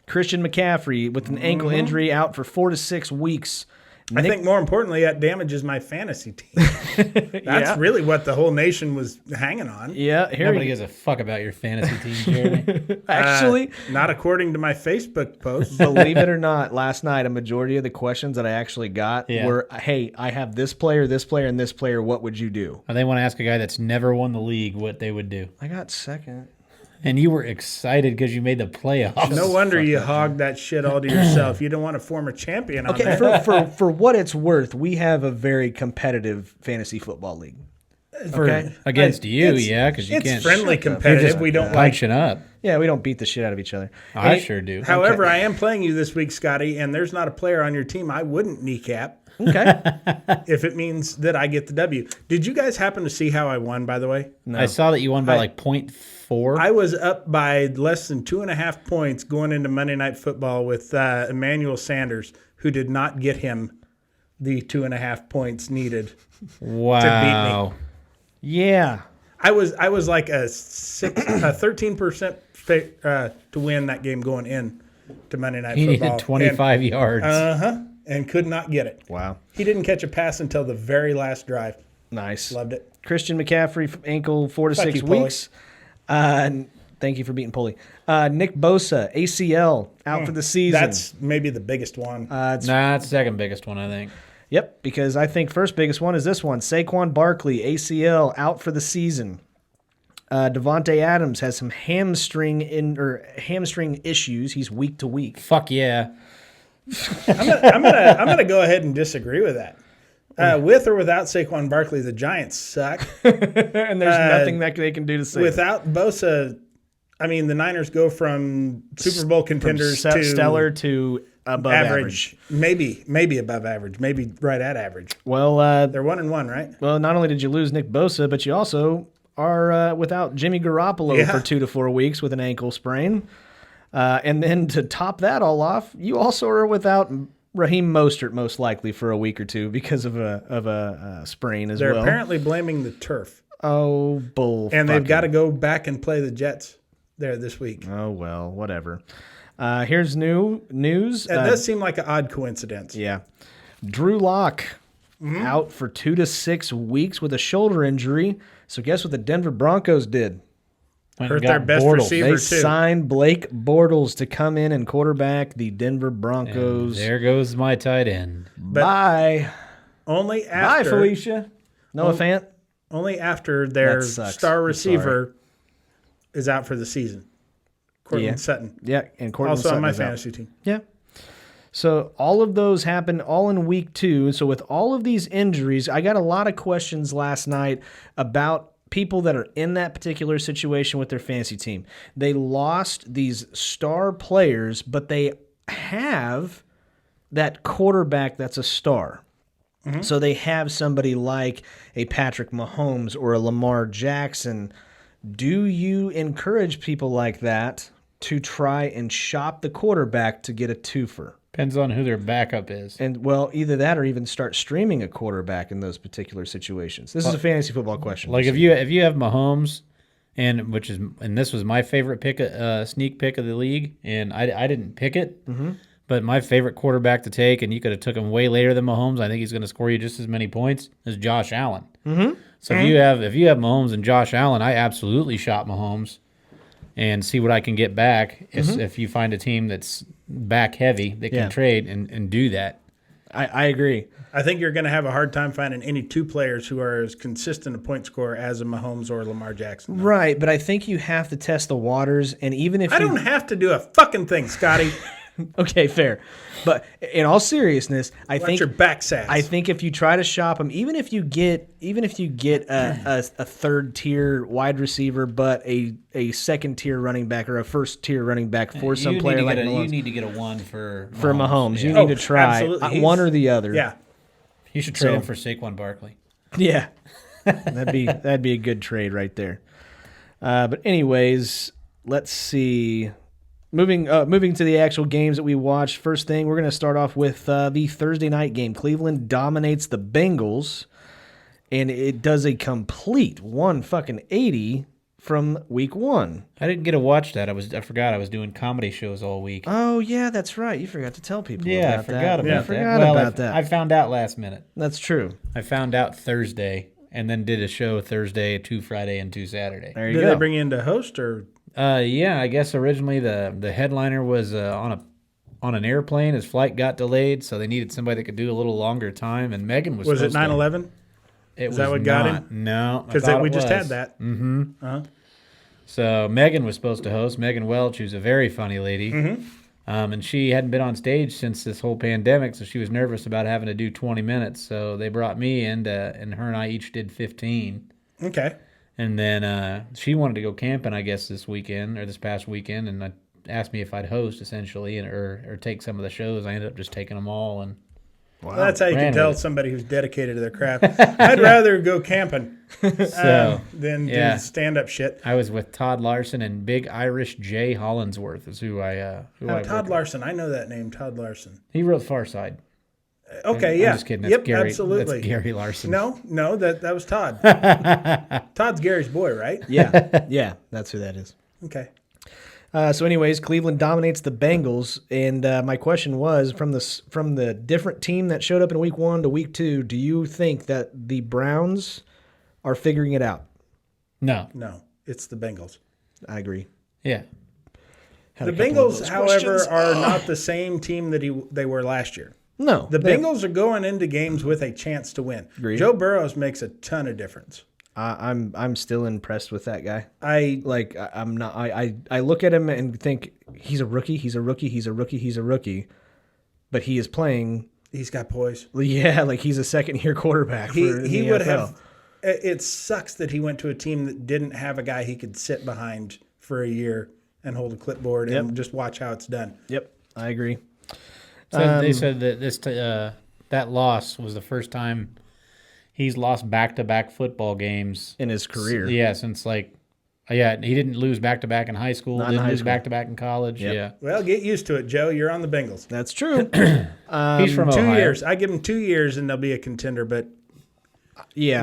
Christian McCaffrey with an ankle injury out for 4 to 6 weeks. I think more importantly, that damages my fantasy team. That's really what the whole nation was hanging on. Yeah, here Nobody gives a fuck about your fantasy team, Jeremy. actually, Not according to my Facebook post. believe it or not, last night a majority of the questions that I actually got Yeah. were, "Hey, I have this player, and this player. What would you do?" They want to ask a guy that's never won the league what they would do. I got second. And you were excited because you made the playoffs. No wonder you hogged that shit all to yourself. You don't want a former champion on Okay, there. for what it's worth, we have a very competitive fantasy football league. Okay. Against you, It's- yeah, because you It's can't. friendly competitive. We don't like. Punching up. Yeah, we don't beat the shit out of each other. I sure do. However, I am playing you this week, Scotty, and there's not a player on your team I wouldn't kneecap Okay. if it means that I get the W. Did you guys happen to see how I won, by the way? I saw that you won by like 0.4. I was up by less than 2.5 points going into Monday Night Football with Emmanuel Sanders, who did not get him the 2.5 points needed. Wow. Yeah. I was like a 13% to win that game going in to Monday Night He Football. needed 25 yards. And could not get it. Wow. He didn't catch a pass until the very last drive. Nice. Loved it. Christian McCaffrey, ankle 4 to Fuck 6 you, Pauly. weeks. Thank you for beating Pulley. Nick Bosa, ACL, out for the season. That's maybe the biggest one. Nah, it's the second biggest one, I think. Yep, because I think first biggest one is this one. Saquon Barkley, ACL, out for the season. Devontae Adams has some hamstring issues. He's week to week. Fuck yeah. I'm gonna go ahead and disagree with that. With or without Saquon Barkley, the Giants suck. And there's nothing that they can do to save it. Without Bosa, I mean, the Niners go from Super Bowl contenders to stellar to above average. Maybe above average, maybe right at average. Well, They're 1-1, right? well, not only did you lose Nick Bosa, but you also are without Jimmy Garoppolo for 2 to 4 weeks with an ankle sprain. And then to top that all off, you also are without Raheem Mostert most likely for a week or two because of a sprain as They're well. apparently blaming the turf, Oh, bull. and they've fucking- got to go back and play the Jets there this week. Oh, well, whatever. Here's news. It does seem like an odd coincidence. Yeah. Drew Lock out for 2 to 6 weeks with a shoulder injury. So guess what the Denver Broncos did? Went Hurt and their got best Bortles. receiver. They too. signed Blake Bortles to come in and quarterback the Denver Broncos. There goes my tight end. Bye. Only Bye, after Felicia. Noah Fant. only after their That sucks. star I'm receiver is out for the season. Cortland Yeah. Sutton, Yeah, and Courtland also Sutton on my is out. fantasy team. Yeah. So all of those happened all in week 2. So with all of these injuries, I got a lot of questions last night about people that are in that particular situation with their fantasy team. They lost these star players, but they have that quarterback that's a star. So they have somebody like a Patrick Mahomes or a Lamar Jackson. Do you encourage people like that to try and shop the quarterback to get a twofer? Depends on who their backup is. And, well, either that or even start streaming a quarterback in those particular situations. This is a fantasy football question. Like if you have Mahomes, and this was my favorite pick, sneak pick of the league, and I didn't pick it, but my favorite quarterback to take, and you could have took him way later than Mahomes. I think he's going to score you just as many points as Josh Allen. So if you have Mahomes and Josh Allen, I absolutely shop Mahomes and see what I can get back. If you find a team that's back heavy that can trade and do that. I agree. I think you're going to have a hard time finding any two players who are as consistent a point scorer as a Mahomes or Lamar Jackson. though. Right, but I think you have to test the waters, and even if I don't have to do a fucking thing, Scotty. Okay, fair. But in all seriousness, I Watch think your back sass. I think if you try to shop them, even if you get a third tier wide receiver, but a second tier running back or a first tier running back for some player like you Mahomes, need to get a one for Mahomes, you Yeah. need to try absolutely. one or the other. Yeah. You should trade him for Saquon Barkley. Yeah, that'd be a good trade right there. But anyways, let's see. Moving to the actual games that we watched. First thing, we're going to start off with the Thursday night game. Cleveland dominates the Bengals, and it does a complete 180 from week 1. I didn't get to watch that. I forgot I was doing comedy shows all week. Oh yeah, that's right. You forgot to tell people. Yeah, I about forgot that. about that. Forgot Well, about that. I found out last minute. That's true. I found out Thursday and then did a show Thursday, 2 Friday, and 2 Saturday. There you Did go. they bring you in to host or? Yeah, I guess originally the headliner was on an airplane. His flight got delayed, so they needed somebody that could do a little longer time. And Megan was Was it supposed to- 9/11? Is that what got him? No, Because we just had that. So Megan was supposed to host. Megan Welch, who's a very funny lady. And she hadn't been on stage since this whole pandemic, so she was nervous about having to do 20 minutes. So they brought me in, and her and I each did 15. Okay. And then she wanted to go camping, I guess, this past weekend, and asked me if I'd host, essentially, or take some of the shows. I ended up just taking them all. And Well, that's how you can Ran tell with it. somebody who's dedicated to their craft. I'd rather go camping than yeah. do stand-up shit. I was with Todd Larson and Big Irish Jay Hollinsworth is who I Todd work Larson. I know that name, Todd Larson. with. He wrote Far Side. Okay, I'm yeah. just kidding. That's Yep, Gary, absolutely. That's Gary Larson. No, that was Todd. Todd's Gary's boy, right? Yeah, that's who that is. Okay. So, anyways, Cleveland dominates the Bengals, and my question was from the different team that showed up in week 1 to week 2. Do you think that the Browns are figuring it out? No. No, it's the Bengals. I agree. Yeah. Had The a couple of Bengals, those however, questions. are not the same team that they were last year. No, The Bengals are going into games with a chance to win. Agreed. Joe Burrows makes a ton of difference. I'm still impressed with that guy. I'm not. I look at him and think he's a rookie. He's a rookie. He's a rookie. He's a rookie. But he is playing. He's got poise. Yeah, like he's a second-year quarterback. He for the would NFL. have. It sucks that he went to a team that didn't have a guy he could sit behind for a year and hold a clipboard and just watch how it's done. Yep, I agree. They said that that loss was the first time he's lost back-to-back football games In his career. Yeah, since he didn't lose back-to-back in high school. Not in Didn't high lose school. back-to-back in college. Yep. Yeah, Well, get used to it, Joe. You're on the Bengals. That's true. he's from 2 Ohio. years. I give them 2 years and they'll be a contender, but Yeah.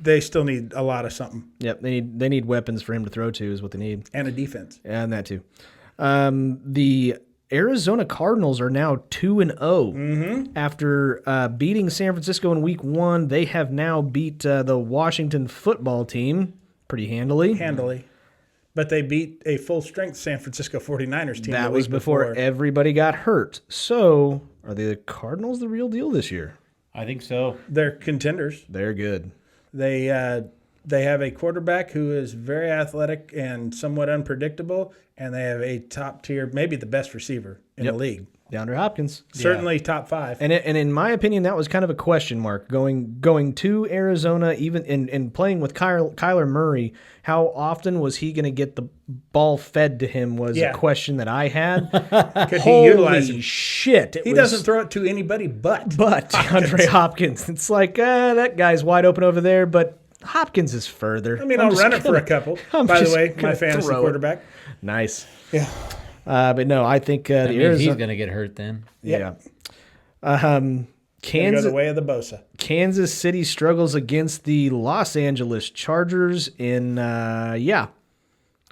they still need a lot of something Yep. They need weapons for him to throw to is what they need. and a defense. And that too. The Arizona Cardinals are now 2-0 after beating San Francisco in week 1. They have now beat the Washington football team pretty handily. But they beat a full-strength San Francisco 49ers team. That the was week before everybody got hurt. So, are the Cardinals the real deal this year? I think so. They're contenders. They're good. They have a quarterback who is very athletic and somewhat unpredictable, and they have a top-tier, maybe the best receiver in the league. DeAndre Hopkins. Certainly top 5. And in my opinion, that was kind of a question mark going to Arizona, even in playing with Kyler Murray. How often was he going to get the ball fed to him? Was a question that I had. Could he utilize Holy him? shit! He doesn't throw it to anybody but DeAndre Hopkins. It's like that guy's wide open over there, but Hopkins is further. I mean, I'll run it for a couple. By the way, my fantasy quarterback. Nice. Yeah. But no, I think I mean, Arizona. he's going to get hurt then. Yeah. Go Kansas. the way of the Bosa. Kansas City struggles against the Los Angeles Chargers in,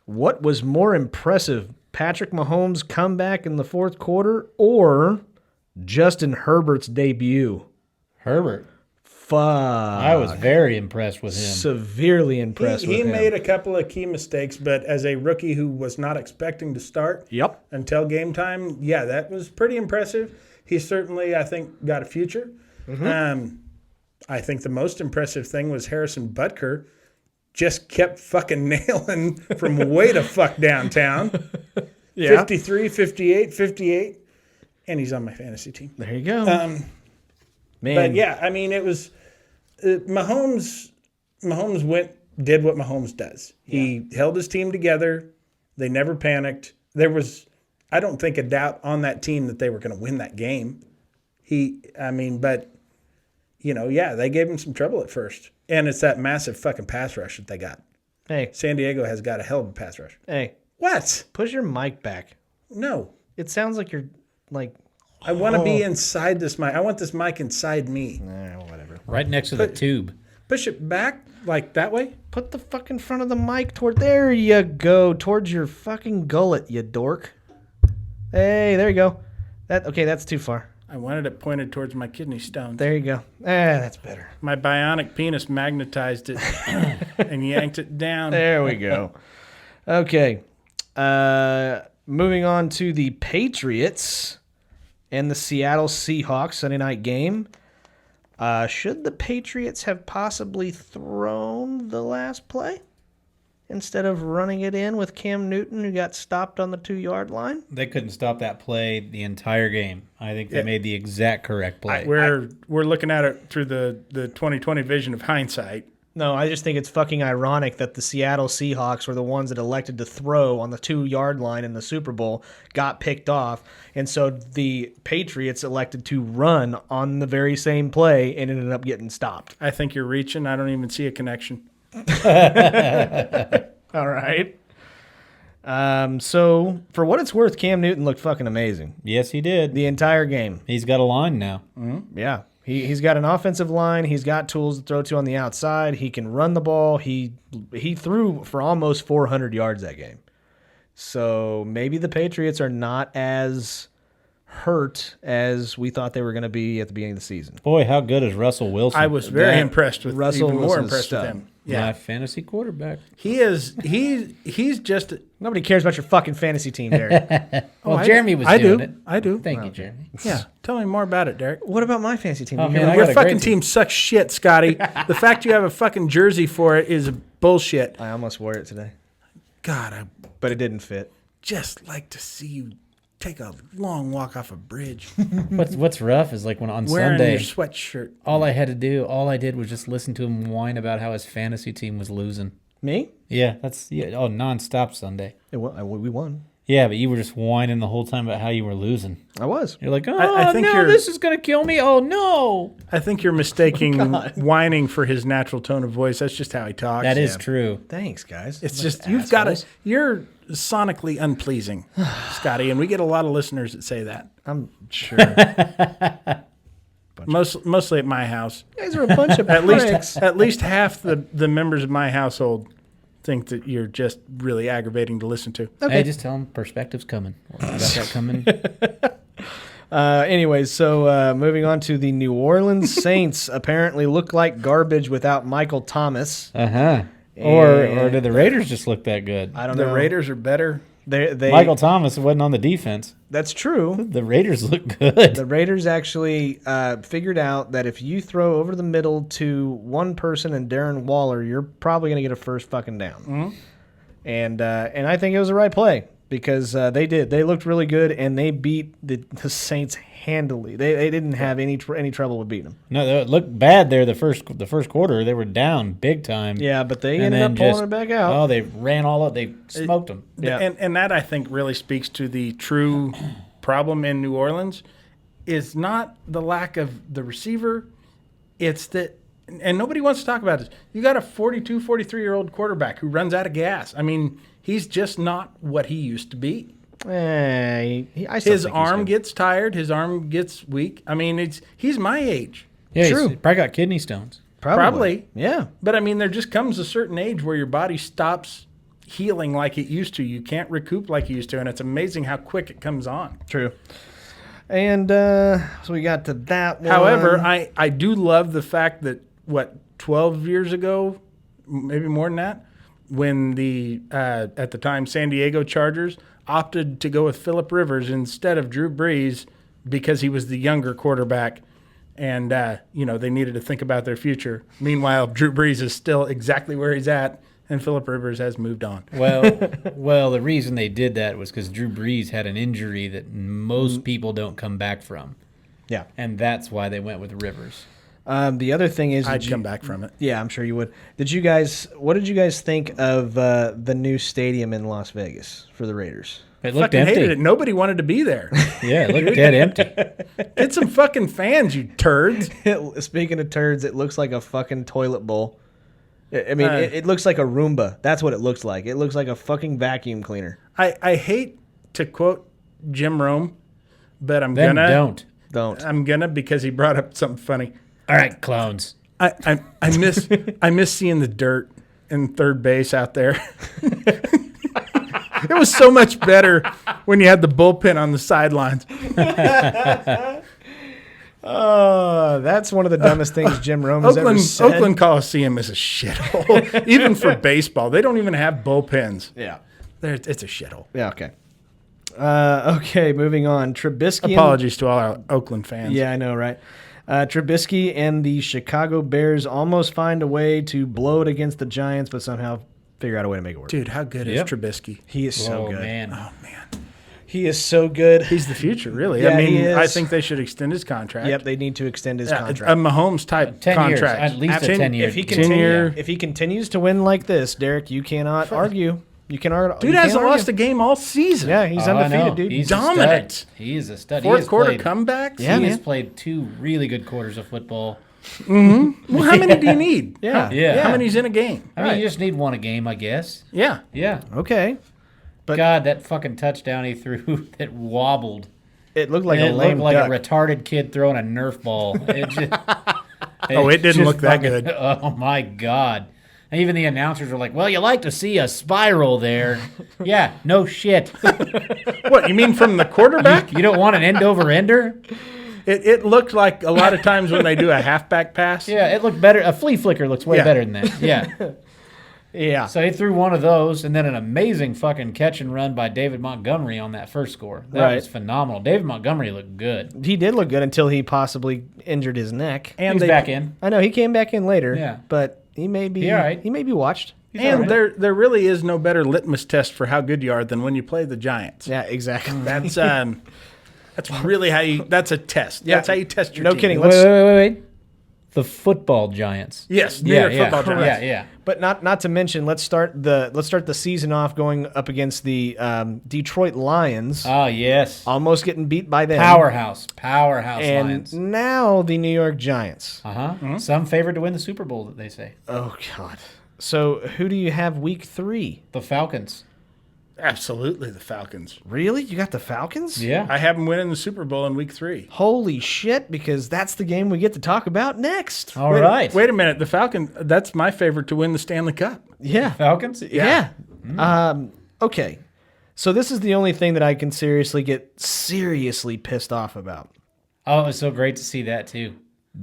what was more impressive, Patrick Mahomes' comeback in the fourth quarter or Justin Herbert's debut? Herbert. Fuck. I was very impressed with him. Severely impressed with He him. made a couple of key mistakes, but as a rookie who was not expecting to start Yep. until game time, yeah, that was pretty impressive. He certainly, I think, got a future. I think the most impressive thing was Harrison Butker just kept fucking nailing from way to fuck downtown. Yeah. 53, 58, 58, and he's on my fantasy team. There you go. Man. But yeah, I mean, it was Mahomes. Mahomes did what Mahomes does. He held his team together. They never panicked. There was, I don't think, a doubt on that team that they were going to win that game. But they gave him some trouble at first, and it's that massive fucking pass rush that they got. Hey, San Diego has got a hell of a pass rush. hey, What? push your mic back. No. It sounds like you're like, I want to be inside this mic. I want this mic inside me. whatever. Right next to the tube. Push it back like that way. Put the fucking front of the mic toward, there you go, towards your fucking gullet, you dork. Hey, there you go. That's too far. I wanted it pointed towards my kidney stones. There you go. That's better. My bionic penis magnetized it and yanked it down. There we go. Okay. Moving on to the Patriots and the Seattle Seahawks Sunday night game. Should the Patriots have possibly thrown the last play instead of running it in with Cam Newton, who got stopped on the 2-yard line? They couldn't stop that play the entire game. I think they made the exact correct play. We're looking at it through the 2020 vision of hindsight. No, I just think it's fucking ironic that the Seattle Seahawks were the ones that elected to throw on the 2-yard line in the Super Bowl, got picked off, and so the Patriots elected to run on the very same play and ended up getting stopped. I think you're reaching. I don't even see a connection. All right. So, for what it's worth, Cam Newton looked fucking amazing Yes, he did. the entire game. He's got a line now. Yeah. He's got an offensive line. He's got tools to throw to on the outside. He can run the ball. He threw for almost 400 yards that game. So maybe the Patriots are not as hurt as we thought they were going to be at the beginning of the season. Boy, how good is Russell Wilson? I was very impressed with Russell even more Wilson's impressed with stud. him. my Yeah, fantasy quarterback. he is. He's just. Nobody cares about your fucking fantasy team, Derek. Well, I Jeremy do. was I doing do. it. I do. Thank you, Jeremy. Yeah, tell me more about it, Derek. What about my fantasy team? Oh, You man, hear I about- got Your a fucking great team sucks shit, Scotty. The fact you have a fucking jersey for it is bullshit. I almost wore it today, God, I but it didn't fit. just like to see you take a long walk off a bridge What's rough is like when on wearing Sunday, your sweatshirt. all I did was just listen to him whine about how his fantasy team was losing. Me? Yeah, nonstop Sunday. We won. Yeah, but you were just whining the whole time about how you were losing. I was. You're like, I think no, you're- this is gonna kill me. Oh no, I think you're mistaking whining for his natural tone of voice. That's just how he talks. that is true. Thanks, guys. It's Like just you've got assholes. to. You're sonically unpleasing, Scotty, and we get a lot of listeners that say that. I'm sure. Mostly at my house. You guys are a bunch of At pricks. least half the members of my household think that you're just really aggravating to listen to. Hey, just tell him perspective's coming. I got that coming. Anyways, so moving on to the New Orleans Saints apparently look like garbage without Michael Thomas. Or did the Raiders just look that good? I don't The know. Raiders are better. They Michael Thomas wasn't on the defense. That's true. The Raiders look good. The Raiders actually figured out that if you throw over the middle to one person and Darren Waller, you're probably going to get a first fucking down. And I think it was the right play because they did. They looked really good, and they beat the Saints handily. They didn't have any trouble with beating them. No, it looked bad there the first quarter. They were down big time. Yeah, but they And ended then up pulling just- it back out. Oh, they ran all up. They smoked them. Yeah. And that, I think, really speaks to the true problem in New Orleans is not the lack of the receiver. It's that, and nobody wants to talk about this, you got a 42, 43-year-old quarterback who runs out of gas. I mean, he's just not what he used to be. I still His think he's arm good. gets tired. His arm gets weak. I mean, he's my age. Yeah, True. he's probably got kidney stones. Probably. Yeah. But I mean, there just comes a certain age where your body stops healing like it used to. You can't recoup like you used to, and it's amazing how quick it comes on. True. And so we got to that one. However, I do love the fact that 12 years ago, maybe more than that, when the at the time San Diego Chargers opted to go with Phillip Rivers instead of Drew Brees because he was the younger quarterback, and they needed to think about their future. Meanwhile, Drew Brees is still exactly where he's at, and Phillip Rivers has moved on. Well, the reason they did that was because Drew Brees had an injury that most people don't come back from, Yeah. and that's why they went with Rivers. The other thing is, I'd come back from it. Yeah, I'm sure you would. What did you guys think of the new stadium in Las Vegas for the Raiders? It looked Fucking empty. hated it. Nobody wanted to be there. Yeah, it looked dead empty. Get some fucking fans, you turds. Speaking of turds, it looks like a fucking toilet bowl. I mean, it looks like a Roomba. That's what it looks like. It looks like a fucking vacuum cleaner. I hate to quote Jim Rome, but I'm Then gonna Don't. I'm gonna because he brought up something funny. All right, clones. I miss seeing the dirt in third base out there. It was so much better when you had the bullpen on the sidelines. That's one of the dumbest things Jim Rome has ever said. Oakland Coliseum is a shithole, even for baseball. They don't even have bullpens. Yeah. It's a shithole. Yeah. Okay. Okay. Moving on. Trubisky. Apologies to all our Oakland fans. Yeah, I know, right? Trubisky and the Chicago Bears almost find a way to blow it against the Giants, but somehow figure out a way to make it work. Dude, how good Yep. is Trubisky? He is so Oh, good. man. Oh man, He is so good. he's the future, really. Yeah, I mean, he is. I think they should extend his contract. Yep, they need to extend his Yeah, contract. a Mahomes type 10 years, contract. at least a 10 year. If he 10 continue, year. if he continues to win like this, Derek, you cannot argue. You can argue. Dude hasn't lost a game all season. Yeah, he's Oh, I undefeated, know. dude. He's Dominant. A stud. He is a stud. Fourth he has quarter played, comebacks. Yeah, he man. has played 2 really good quarters of football. Well, how many do you need? Yeah. Yeah. How many's in a game? I mean, you just need one a game, I guess. Yeah. Yeah. Okay. But- God, that fucking touchdown he threw that wobbled. It looked like It a lame looked like duck. a retarded kid throwing a Nerf ball. It just, Oh, it didn't just look that fucking- good. Oh my God! And even the announcers were like, "Well, you like to see a spiral there." Yeah, no shit. What, you mean from the quarterback? You don't want an end over ender? It looked like a lot of times when they do a halfback pass. Yeah, it looked better. A flea flicker looks way Yeah. better than that. Yeah. Yeah. So he threw one of those, and then an amazing fucking catch and run by David Montgomery on that first score. That Right. was phenomenal. David Montgomery looked good. He did look good until he possibly injured his neck. And He's they, back in. I know he came back in later. Yeah. But he may be. He all right. He may be watched. And there really is no better litmus test for how good you are than when you play the Giants. Yeah. Exactly. That's really how you. That's a test. Yeah. That's how you test your No team. kidding. Wait. The football Giants. Yes, New York football correct. Giants. Yeah. But not to mention, let's start the season off going up against the Detroit Lions, Oh, yes. almost getting beat by them. Powerhouse and Lions. now the New York Giants. Uh-huh. Some favored to win the Super Bowl, that they say. Oh God. So who do you have week 3? The Falcons. Absolutely, the Falcons. Really? You got the Falcons? Yeah. I have them winning the Super Bowl in Week 3. Holy shit! Because that's the game we get to talk about next. All right. Wait a minute. The Falcons. That's my favorite to win the Stanley Cup. Yeah. Falcons? Yeah. Okay. So this is the only thing that I can get seriously pissed off about. Oh, it was so great to see that, too.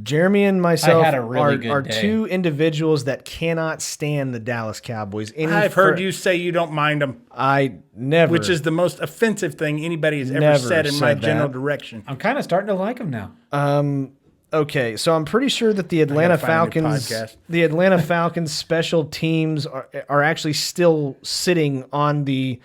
Jeremy and myself I had a really good are day. 2 individuals that cannot stand the Dallas Cowboys. I've heard you say you don't mind them, I never. which is the most offensive thing anybody has ever Never said in my said general that. direction. I'm kind of starting to like them now. Okay, so I'm pretty sure that the Atlanta find a new Falcons, podcast. the Atlanta Falcons special teams are actually still sitting on the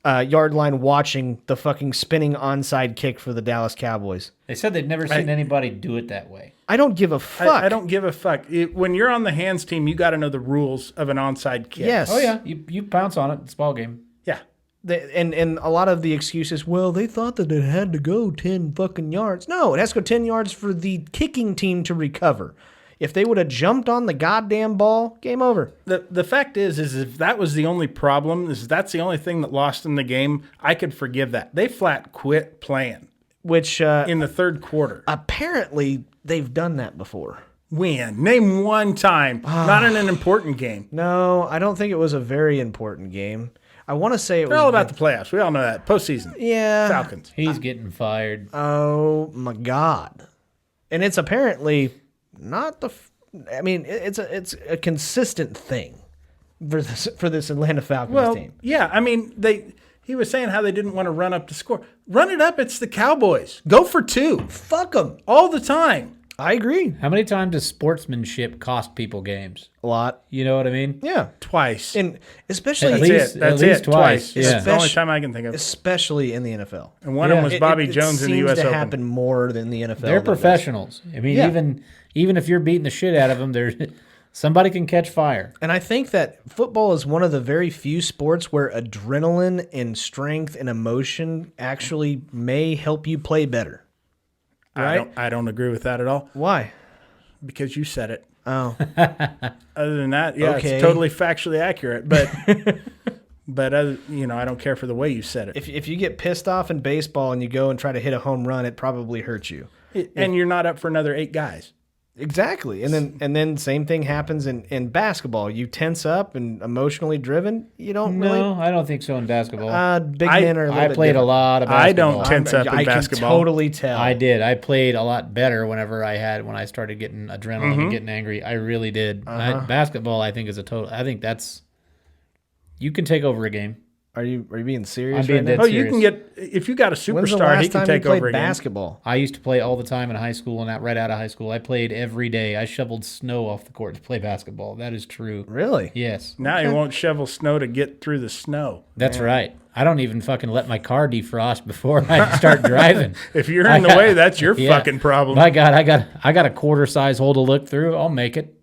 yard line watching the fucking spinning onside kick for the Dallas Cowboys. They said they'd never seen anybody do it that way. I don't give a fuck. I don't give a fuck. When you're on the hands team, you got to know the rules of an onside kick. Yes. Oh yeah, you pounce on it. It's ball game. Yeah. And a lot of the excuses, well, they thought that it had to go 10 fucking yards. No, it has to go 10 yards for the kicking team to recover. If they would have jumped on the goddamn ball, game over. The fact is if that was the only problem, that's the only thing that lost in the game, I could forgive that. They flat quit playing Which in the third quarter. apparently they've done that before. When? Name one time. Not in an important game. No, I don't think it was a very important game. I want to say it was They're all about the playoffs. We all know that. Postseason. yeah. Falcons. He's getting fired. Oh my god! And it's apparently not the. I mean, it's a consistent thing for this Atlanta Falcons Well, team. yeah. I mean, he was saying how they didn't want to run up to score. Run it up. It's the Cowboys. Go for 2 Fuck them. all the time. I agree. How many times does sportsmanship cost people games? A lot. You know what I mean? Yeah, Twice. and especially At That's least- it. That's at least it. Twice. twice, yeah. It's the only time I can think of. especially in the NFL. And one of them was Yeah. Bobby It Jones in the seems U.S. to Open. happen more than the NFL. They're does. professionals. I mean, Yeah. even if you're beating the shit out of them, there's somebody can catch fire. And I think that football is one of the very few sports where adrenaline and strength and emotion actually may help you play better. Right? I don't agree with that at all Why? because you said it. Oh, Other than that, yeah, Okay. it's totally factually accurate. But but I don't care for the way you said it. if you get pissed off in baseball and you go and try to hit a home run, it probably hurts you. And you're not up for another 8 guys. Exactly. And then same thing happens in basketball. You tense up and emotionally driven. You don't No, I don't think so in basketball. big I- men are a little I bit played a different. lot of I basketball. don't tense up in I basketball. can totally tell. I did. I played a lot better when I started getting adrenaline and getting angry. I really did. Basketball, I think, is a total. I think that's. You can take over a game. Are you being serious I'm being right now? dead Oh, you serious. can get if you got a When's the superstar, last he can time take you played over a game. basketball? I used to play all the time in high school and right out of high school. I played every day. I shoveled snow off the court to play basketball. That is true. Really? Yes, Now you won't shovel snow to get through the snow. that's right. I don't even fucking let my car defrost before I start driving. If you're in the way, that's your Yeah. fucking problem. My God, I got a quarter size hole to look through. I'll make it.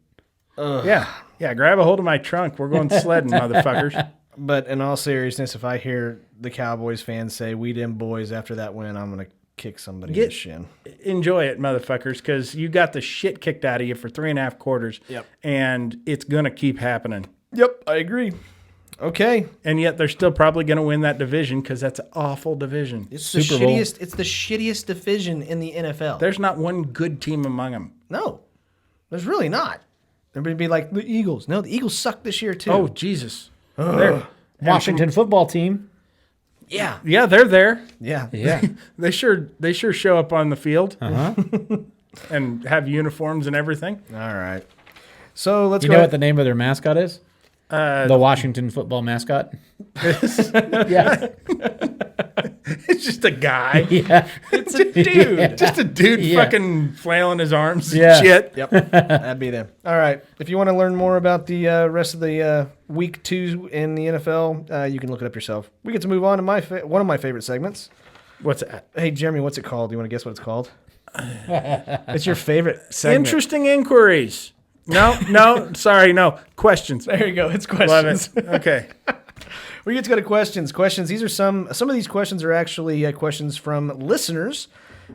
Yeah. Grab a hold of my trunk. We're going sledding, motherfuckers. But in all seriousness, if I hear the Cowboys fans say "We them boys" after that win, I'm gonna kick somebody in the shin. Enjoy it, motherfuckers, because you got the shit kicked out of you for 3.5 quarters. Yep. And it's gonna keep happening. Yep, I agree. Okay, And yet they're still probably gonna win that division because that's an awful division. it's the Super Bowl. shittiest. It's the shittiest division in the NFL. There's not one good team among them. No, there's really not. Everybody be like the Eagles. No, the Eagles suck this year too. Oh, Jesus. They're- Washington football team. yeah, Yeah, they're there. yeah. Yeah. They sure show up on the field Uh-huh. and have uniforms and everything. All right. So let's You go. know what ahead. the name of their mascot is? The Washington football mascot. Yeah. It's just a guy. Yeah. It's a dude. Just a dude Yeah. fucking flailing his arms and Yeah. shit. Yep, that'd be them. All right. If you want to learn more about the rest of the week 2 in the NFL, you can look it up yourself. We get to move on to one of my favorite segments. What's that? Hey, Jeremy, what's it called? Do you want to guess what it's called? It's your favorite segment. Interesting inquiries. No, sorry, no. Questions. There you go. It's Love questions. it. Okay. We get to go to questions. Questions. These are some of these questions are actually questions from listeners.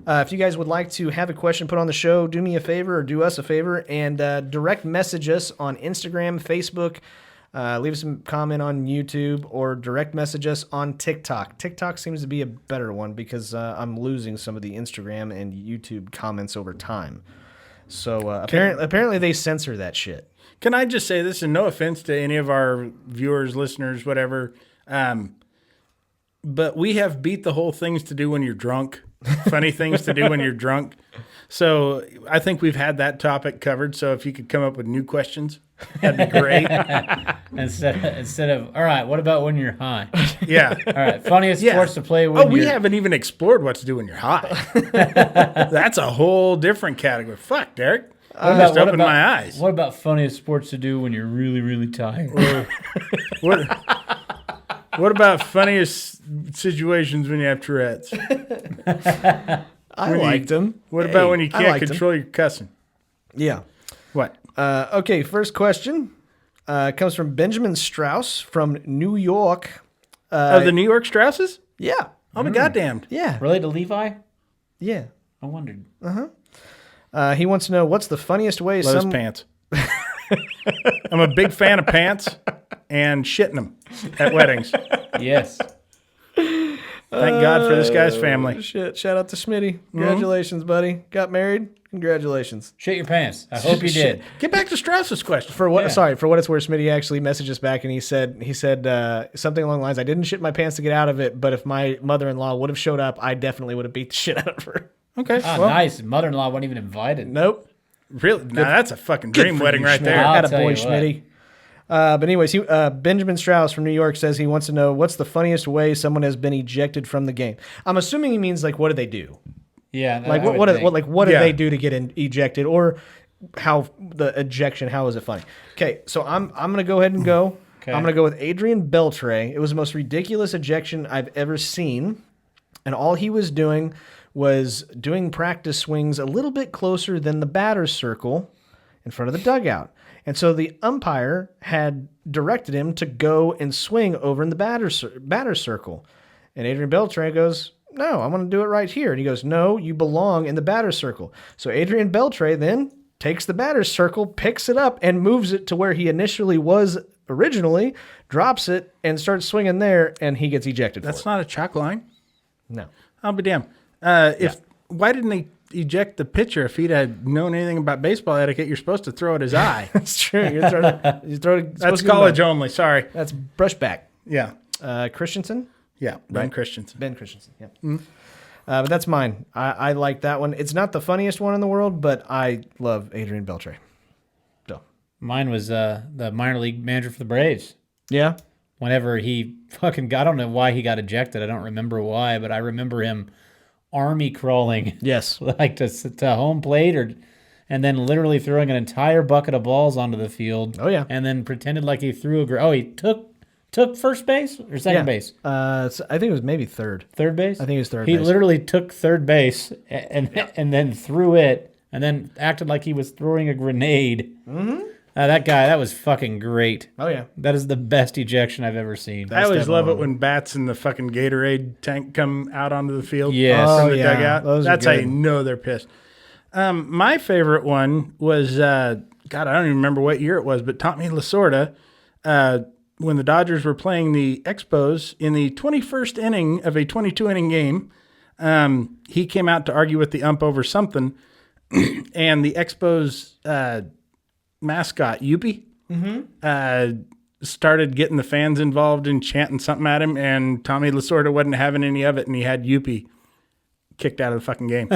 If you guys would like to have a question put on the show, do me a favor or do us a favor and direct message us on Instagram, Facebook. Leave us a comment on YouTube or direct message us on TikTok. TikTok seems to be a better one because I'm losing some of the Instagram and YouTube comments over time. So apparently they censor that shit. Can I just say this, and no offense to any of our viewers, listeners, whatever, but we have beat the whole things to do when you're drunk, funny things to do when you're drunk. So I think we've had that topic covered. So if you could come up with new questions, that'd be great. Instead of, all right, what about when you're high? Yeah. All right, funniest Yeah. sports to play when Oh, we you're... haven't even explored what to do when you're high. That's a whole different category. Fuck, Derek. Just opened my eyes. What about funniest sports to do when you're really, really tired? What, What about funniest situations when you have Tourette's? I liked him. What about when you I can't liked him. control your cussing? Yeah. What? Okay, first question comes from Benjamin Strauss from New York. The New York Strausses? Yeah. I'll be goddamned. Yeah. Related to Levi? Yeah. I wondered. He wants to know what's the funniest way Loves pants. I'm a big fan of pants and shitting them at weddings. Yes. Thank God for this guy's family. Shit. Shout out to Smitty. Congratulations, buddy. Got married. Congratulations. Shit your pants. I hope you did. Get back to Strauss's question. For what? Yeah. Sorry, for what it's worth, Smitty actually messaged us back and he said something along the lines, "I didn't shit my pants to get out of it, but if my mother-in-law would have showed up, I definitely would have beat the shit out of her." Okay. Ah, well, nice. Mother-in-law wasn't even invited. Nope. really? Now that's a fucking dream wedding right there. I'll Had a tell boy, you what. Schmitty. But anyways, Benjamin Strauss from New York says he wants to know what's the funniest way someone has been ejected from the game. I'm assuming he means like, what do they do? Yeah. Like I would what think. did Yeah. they do to get ejected, or how the ejection? How is it funny? Okay, so I'm gonna go ahead and go. Okay. I'm gonna go with Adrian Beltre. It was the most ridiculous ejection I've ever seen, and all he was doing was doing practice swings a little bit closer than the batter's circle in front of the dugout. And so the umpire had directed him to go and swing over in the batter's circle. And Adrian Beltre goes, "No, I want to do it right here." And he goes, "No, you belong in the batter's circle." So Adrian Beltre then takes the batter's circle, picks it up, and moves it to where he initially was originally, drops it, and starts swinging there, and he gets ejected That's for not a chalk line. it. No. I'll be damned. Why didn't he eject the pitcher if he'd had known anything about baseball etiquette? You're supposed to throw at his eye. That's true. You're throwing, That's college only. Sorry. That's brushback. Yeah. Christensen? Yeah. Ben Christensen. Ben Christensen, yeah. But that's mine. I like that one. It's not the funniest one in the world, but I love Adrian Beltre. So, Mine was the minor league manager for the Braves. yeah. Whenever he fucking I don't know why he got ejected. I don't remember why, but I remember him army crawling Yes. like to home plate and then literally throwing an entire bucket of balls onto the field. Oh, yeah. And then pretended like he threw he took first base or second base? So I think it was maybe third. Third base? I think it was third He base. literally took third base and then threw it and then acted like he was throwing a grenade. Mm-hmm. That was fucking great. Oh, yeah. That is the best ejection I've ever seen. I always love it definitely. when bats in the fucking Gatorade tank come out onto the field. Yes. From Oh, the yeah. dugout. Those are That's how good. you know they're pissed. My favorite one was, God, I don't even remember what year it was, but Tommy Lasorda, when the Dodgers were playing the Expos in the 21st inning of a 22-inning game, he came out to argue with the ump over something, and the Expos mascot, Youppi, started getting the fans involved and chanting something at him, and Tommy Lasorda wasn't having any of it, and he had Youppi kicked out of the fucking game.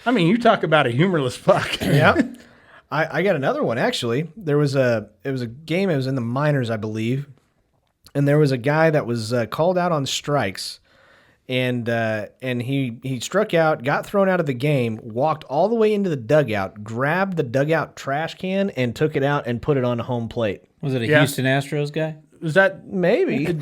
I mean, you talk about a humorless fuck. Yeah. I got another one, actually. It was a game, it was in the minors, I believe. And there was a guy that was called out on strikes. And he struck out, got thrown out of the game, walked all the way into the dugout, grabbed the dugout trash can, and took it out and put it on home plate. Was it a Yeah. Houston Astros guy? Was that Maybe. Joe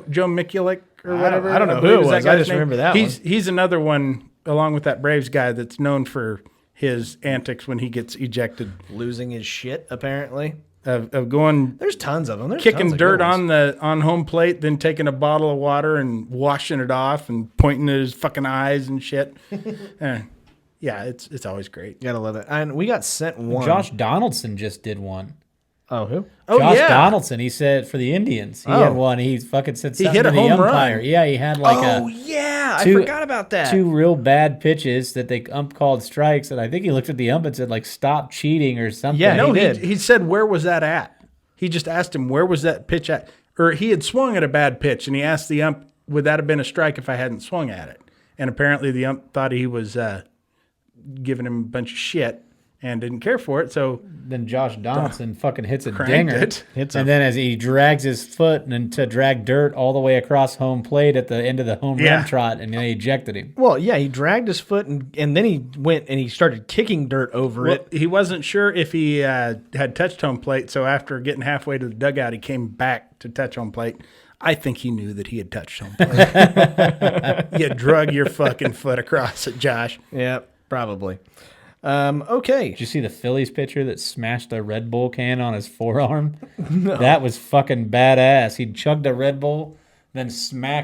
Mikulik or whatever? I don't know who believe it is that was. I guy's just name. remember that He's another one along with that Braves guy that's known for his antics when he gets ejected Losing his shit, apparently. of going There's tons of them. There's kicking tons of dirt good ones. on home plate, then taking a bottle of water and washing it off and pointing at his fucking eyes and shit. Yeah, it's always great. Gotta love it. And we got sent one. Josh Donaldson just did one. Oh, who? Oh Josh yeah, Donaldson, he said for the Indians. He Oh. had one. He fucking said something hit to a the home run. umpire. Yeah, he had like Oh, yeah. two- I forgot about that. two real bad pitches that the ump called strikes, and I think he looked at the ump and said like stop cheating or something. Yeah, no, he did. he said where was that at? He just asked him where was that pitch at, or he had swung at a bad pitch, and he asked the ump, would that have been a strike if I hadn't swung at it? And apparently the ump thought he was giving him a bunch of shit and didn't care for it. So Then Josh Donaldson fucking hits a cranked dinger. it. And then as he drags his foot and to drag dirt all the way across home plate at the end of the home Yeah. run trot, and they ejected him. Well, yeah, he dragged his foot and then he went and he started kicking dirt over Well, it. he wasn't sure if he had touched home plate, so after getting halfway to the dugout, he came back to touch home plate. I think he knew that he had touched home plate. You drug your fucking foot across it, Josh. Yeah, probably. Okay. Did you see the Phillies pitcher that smashed a Red Bull can on his forearm? No. That was fucking badass. He chugged a Red Bull, then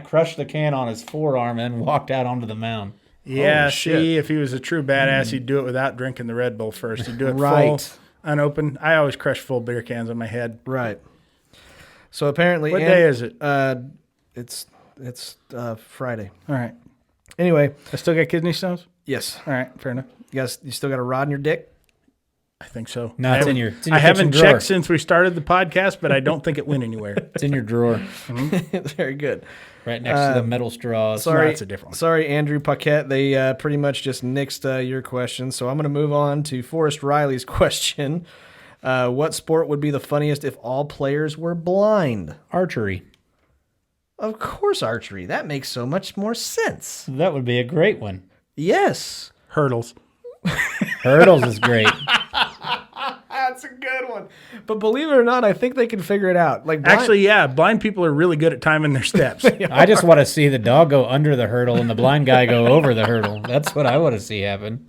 crushed the can on his forearm, and then walked out onto the mound. Yeah, Holy shit. see, if he was a true badass, he'd do it without drinking the Red Bull first. He'd do it Right. full, unopened. I always crush full beer cans on my head. Right. So apparently, What day is it? It's Friday. All right. Anyway, I still got kidney stones? yes, All right, fair enough. you still got a rod in your dick. I think so. No, it's in your I haven't kitchen drawer. checked since we started the podcast, but I don't think it went anywhere. It's in your drawer, Very good. right next to the metal straws. Sorry, that's a different one. Sorry, Andrew Paquette. They pretty much just nixed your question. So I'm going to move on to Forrest Riley's question. What sport would be the funniest if all players were blind? Archery. Of course, archery. That makes so much more sense. That would be a great one. Yes. Hurdles. Hurdles is great. That's a good one. But believe it or not, I think they can figure it out. Like blind- Actually, yeah, blind people are really good at timing their steps. I just want to see the dog go under the hurdle and the blind guy go over the hurdle. That's what I want to see happen.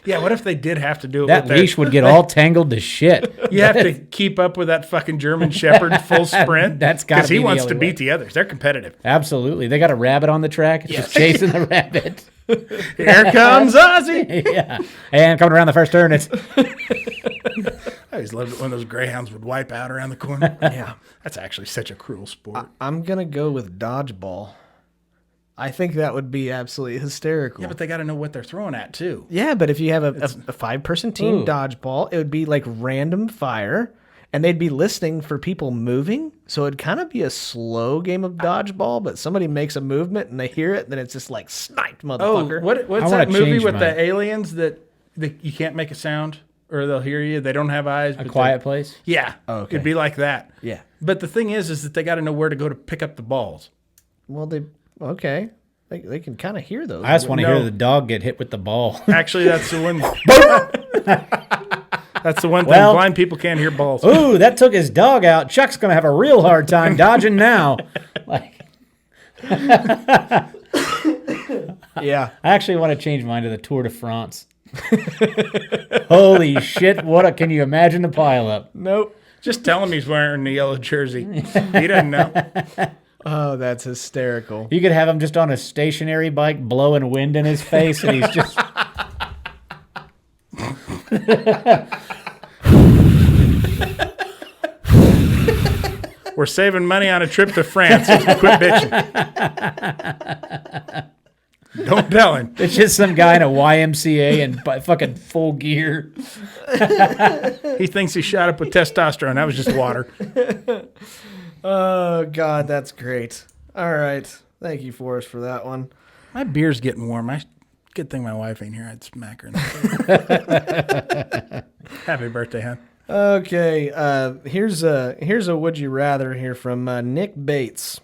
Yeah, what if they did have to do it That with leash would get all tangled to shit. You have to keep up with that fucking German Shepherd full sprint. That's gotta because he be the wants only to way. beat the others. They're competitive. Absolutely. They got a rabbit on the track. It's just chasing the rabbit. Here comes Ozzy. Yeah. And coming around the first turn, it's I always loved it when those greyhounds would wipe out around the corner. Yeah. That's actually such a cruel sport. I'm going to go with dodgeball. I think that would be absolutely hysterical. Yeah, but they got to know what they're throwing at too. Yeah, but if you have a five-person team Ooh. dodgeball, it would be like random fire, and they'd be listening for people moving. So it'd kind of be a slow game of dodgeball, but somebody makes a movement and they hear it, and then it's just like sniped, Oh, motherfucker. what's I that wanna movie change with mine. the aliens that you can't make a sound or they'll hear you? They don't have eyes. a but quiet place. Yeah. Okay. It'd be like that. Yeah. But the thing is that they got to know where to go to pick up the balls. Well, okay. They can kind of hear those. I just want to No. hear the dog get hit with the ball. Actually, that's the one. That's the one thing. Well- Blind people can't hear balls. Ooh, that took his dog out. Chuck's going to have a real hard time dodging now. Like, Yeah. I actually want to change mine to the Tour de France. Holy shit. Can you imagine the pileup? Nope. Just tell him he's wearing the yellow jersey. He doesn't know. Oh, that's hysterical. You could have him just on a stationary bike blowing wind in his face, and he's just... We're saving money on a trip to France. Quit bitching. Don't tell him. It's just some guy in a YMCA and fucking full gear. He thinks he shot up with testosterone. That was just water. Oh, God, that's great. All right. Thank you, Forrest, for that one. My beer's getting warm. Good thing my wife ain't here. I'd smack her in the face. Happy birthday, hon. Okay, here's a would you rather here from Nick Bates.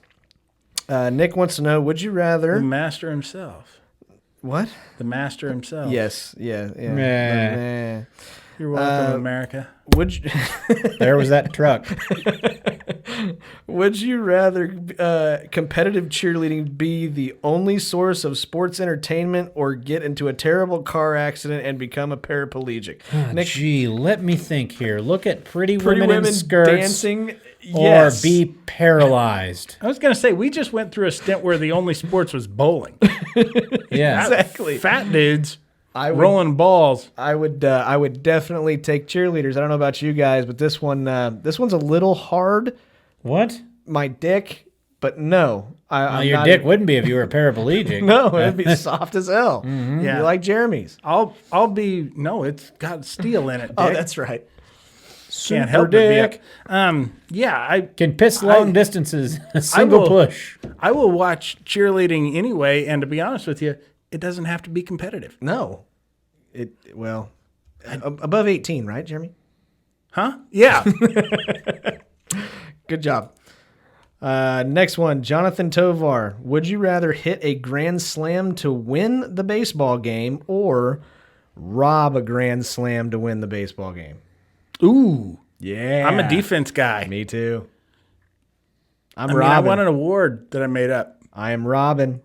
Nick wants to know, would you The rather master himself. what? The master himself. Yes, yeah. Meh. You're welcome, America. Would you, There was that truck. would you rather competitive cheerleading be the only source of sports entertainment, or get into a terrible car accident and become a paraplegic? Nick, Gee, let me think here. Look at pretty pretty women women in skirts dancing. or Yes. be paralyzed. I was going to say, we just went through a stint where the only sports was bowling. Yeah. Exactly. Fat dudes I would, rolling balls. I would definitely take cheerleaders. I don't know about you guys, but this one's a little hard. What? My dick, but no. Well, I'm your not dick wouldn't be if you were paraplegic. No, it'd be soft as hell. Yeah. You like Jeremy's. I'll be, no, it's got steel in it. Oh, Dick. that's right. Can't help but be up. Yeah, I Can piss long distances. A single will- push. I will watch cheerleading anyway, and to be honest with you, it doesn't have to be competitive. No. Well, Above 18, right, Jeremy? Huh? Yeah. Good job. Next one, Jonathan Tovar. Would you rather hit a grand slam to win the baseball game or rob a grand slam to win the baseball game? Ooh. Yeah. I'm a defense guy. Me too. I won an award that I made up. I am Robin.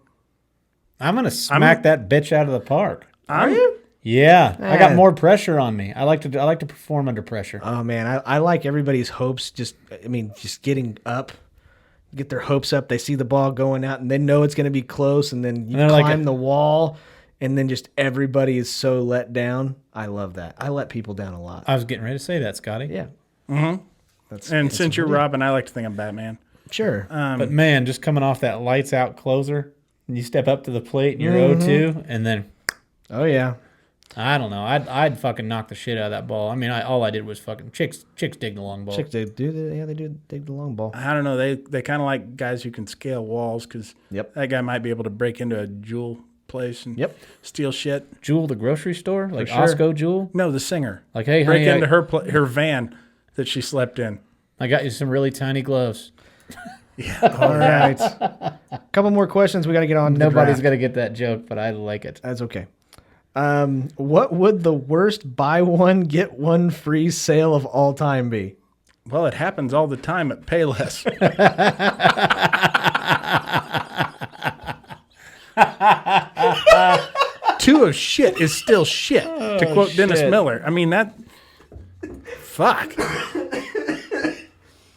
I'm gonna smack that bitch out of the park. Are you? Yeah, I got more pressure on me. I like to perform under pressure. Oh man, I like everybody's hopes. Just getting up, get their hopes up. They see the ball going out, and they know it's going to be close, and then you climb the wall, and then just everybody is so let down. I love that. I let people down a lot. I was getting ready to say that, Scotty. Yeah. And since you're Robin, I like to think I'm Batman. Sure. But man, just coming off that lights out closer, and you step up to the plate and you're 0-2, and then Oh yeah. I don't know. I'd fucking knock the shit out of that ball. I mean, all I did was fucking chicks dig the long ball. Chicks, they do dig the long ball. I don't know. They kind of like guys who can scale walls because Yep. that guy might be able to break into a jewel place and steal shit. Jewel, the grocery store, like sure. Osco Jewel. No, the singer. Like, hey, break honey, into her van that she slept in. I got you some really tiny gloves. All right. Couple more questions. We got to get on. Nobody's gonna get that joke, but I like it. That's okay. What would the worst buy one get one free sale of all time be? Well, it happens all the time at Payless. Two of shit is still shit, to quote Dennis Miller. I mean, that... Fuck.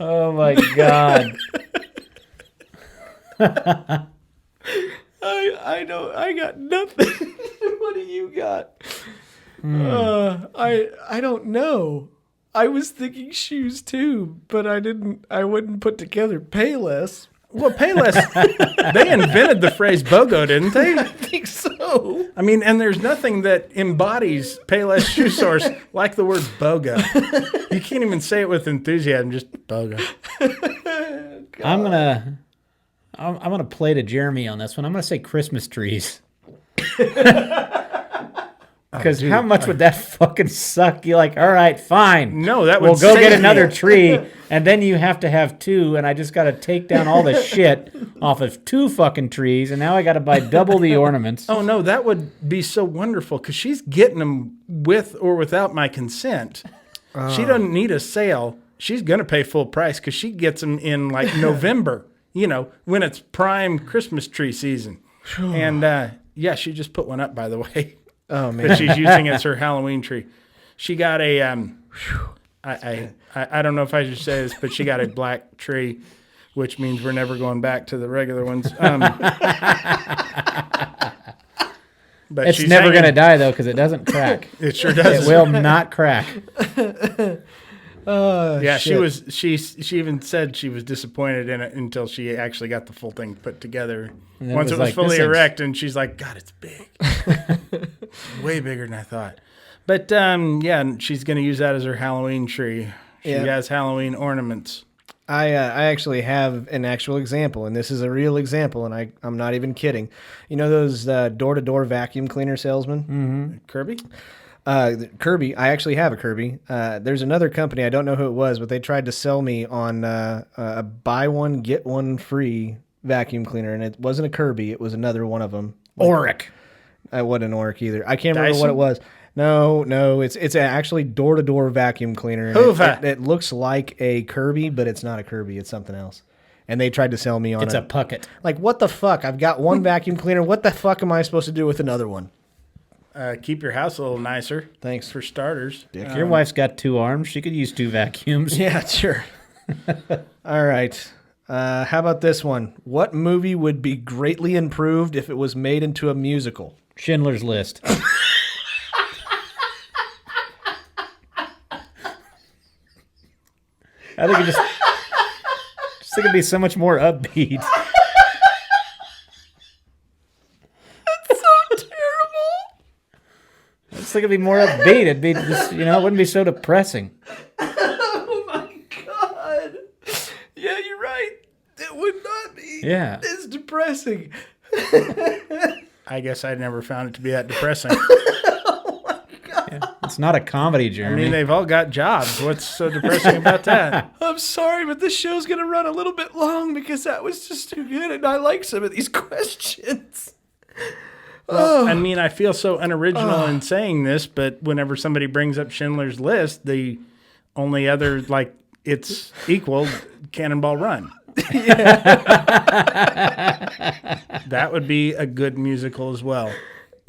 Oh, my God. I know. I got nothing. What do you got? I don't know. I was thinking shoes too, but I wouldn't put together Payless. Well, Payless, they invented the phrase BOGO, didn't they? I think so. I mean, and there's nothing that embodies Payless Shoe Source like the word BOGO. You can't even say it with enthusiasm, just BOGO. I'm gonna play to Jeremy on this one. I'm gonna say Christmas trees. Because how much would that fucking suck? You're like, all right, fine. No, that would we'll go save get me. another tree, and then you have to have two, and I just got to take down all the shit off of two fucking trees, and now I got to buy double the ornaments. Oh, no, that would be so wonderful because she's getting them with or without my consent. She doesn't need a sale. She's going to pay full price because she gets them in like November, when it's prime Christmas tree season. And yeah, she just put one up, by the way. Oh man. That she's using as her Halloween tree. She got a I don't know if I should say this, but she got a black tree, which means we're never going back to the regular ones. But It's never going to die, though, because it doesn't crack. It sure does. It will not crack. Yeah, shit. she even said she was disappointed in it until she actually got the full thing put together. And Once it was like, fully this thing's- erect, and she's like, God, it's big. Way bigger than I thought. But yeah, and she's going to use that as her Halloween tree. She Yeah. has Halloween ornaments. I actually have an actual example, and this is a real example, and I'm not even kidding. You know those door-to-door vacuum cleaner salesmen? Mm-hmm. Kirby? Kirby. I actually have a Kirby. There's another company, I don't know who it was, but they tried to sell me on a buy one, get one free vacuum cleaner, and it wasn't a Kirby. It was another one of them. Auric. I wasn't an Auric either. I can't remember what Dyson? it was. No, it's actually door-to-door vacuum cleaner. and Hoover. It looks like a Kirby, but it's not a Kirby. It's something else. And they tried to sell me on It's a pucket. like, what the fuck? I've got one vacuum cleaner. What the fuck am I supposed to do with another one? Keep your house a little nicer. Thanks. For starters. Your wife's got two arms. She could use two vacuums. Yeah, sure. All right. How about this one? What movie would be greatly improved if it was made into a musical? Schindler's List. I think it just think it'd be so much more upbeat. I just think it'd be more upbeat. It'd be just, it wouldn't be so depressing. Oh my god. Yeah, you're right. It would not be. Yeah. It's depressing. I guess I never found it to be that depressing. It's not a comedy, I Jeremy. mean, they've all got jobs. What's so depressing about that? I'm sorry, but this show's going to run a little bit long because that was just too good, and I like some of these questions. Well, I mean, I feel so unoriginal in saying this, but whenever somebody brings up Schindler's List, the only other, like, it's equal, Cannonball Run. That would be a good musical as well.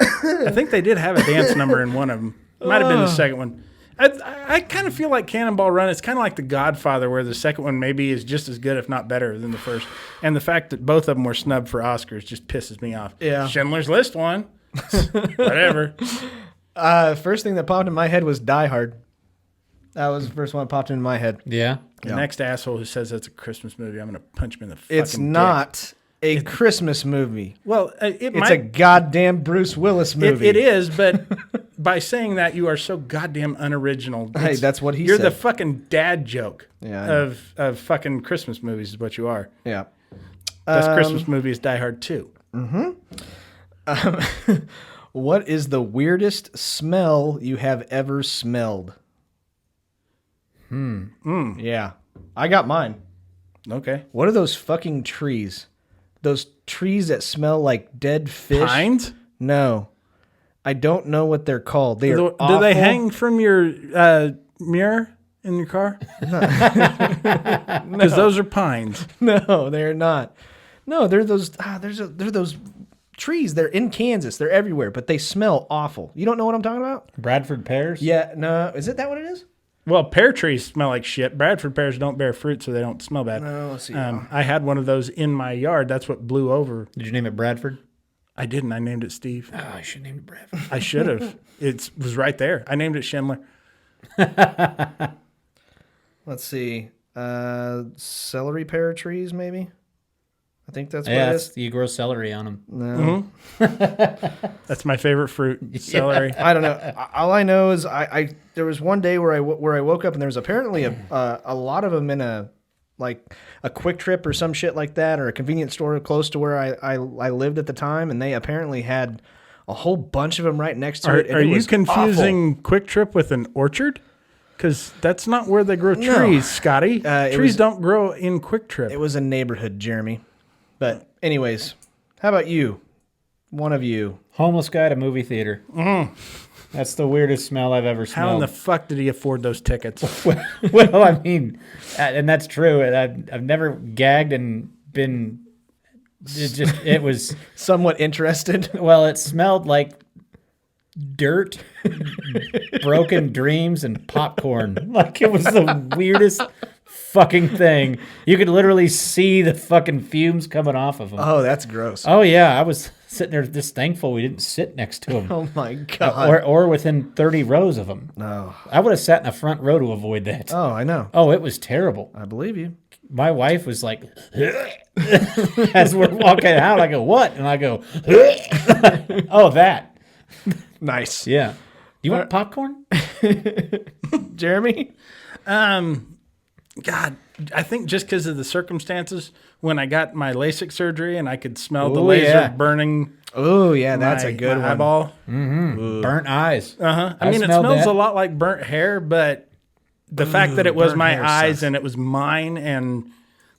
I think they did have a dance number in one of them. Might have been the second one. I kind of feel like Cannonball Run, it's kind of like The Godfather, where the second one maybe is just as good, if not better, than the first. And the fact that both of them were snubbed for Oscars just pisses me off. Yeah. Schindler's List won. Whatever. First thing that popped in my head was Die Hard. That was the first one that popped into my head. Yeah. The next asshole who says that's a Christmas movie, I'm going to punch him in the fucking It's not a Christmas movie. Well, It's a goddamn Bruce Willis movie. It is, but by saying that, you are so goddamn unoriginal. Hey, that's what he You're said. the fucking dad joke Yeah, I know. of fucking Christmas movies is what you are. Yeah. Best Christmas movie is Die Hard 2. What is the weirdest smell you have ever smelled? Yeah. I got mine. Okay. What are those fucking trees? Those trees that smell like dead fish? Pines? No. I don't know what they're called. They are Do awful. they hang from your mirror in your car? Because those are pines. No, they're not. No, they're those. They're those trees. They're in Kansas. They're everywhere, but they smell awful. You don't know what I'm talking about? Bradford pears? Yeah. No. Is it that what it is? Well, pear trees smell like shit. Bradford pears don't bear fruit, so they don't smell bad. No. Let's see. I had one of those in my yard. That's what blew over. Did you name it Bradford? I didn't. I named it Steve. Oh, I should name it Bradford. I should have. It was right there. I named it Schindler. Let's see. Celery pear trees, maybe. I think that's what Yeah, it is. you grow celery on them. No. That's my favorite fruit, celery. I don't know. All I know is I there was one day where I woke up and there was apparently a lot of them in a Quick Trip or some shit like that, or a convenience store close to where I lived at the time, and they apparently had a whole bunch of them right next to it. And Are it you was confusing Quick Trip with an orchard? Because that's not where they grow trees, Scotty. Trees don't grow in Quick Trip. It was a neighborhood, Jeremy. But anyways, how about you? One of you. Homeless guy at a movie theater. That's the weirdest smell I've ever smelled. How in the fuck did he afford those tickets? Well, I mean, and that's true. I've never gagged and been. It was Somewhat interested. well. It smelled like dirt, broken dreams, and popcorn. Like it was the weirdest fucking thing. You could literally see the fucking fumes coming off of them. Oh, that's gross. Oh yeah, I was sitting there just thankful we didn't sit next to him. Oh my god. Or within 30 rows of them. No. I would have sat in the front row to avoid that. Oh, I know. Oh, it was terrible. I believe you. My wife was like, as we're walking out, I go, what? And I go, oh, that. Nice. Yeah. You want popcorn? Jeremy? God, I think just because of the circumstances, when I got my LASIK surgery and I could smell the Ooh, laser yeah. burning Oh, yeah, that's a good my one. eyeball. Burnt eyes. I mean, it smelled smells that. a lot like burnt hair, but the fact that it was burnt my hair eyes sucks. and it was mine and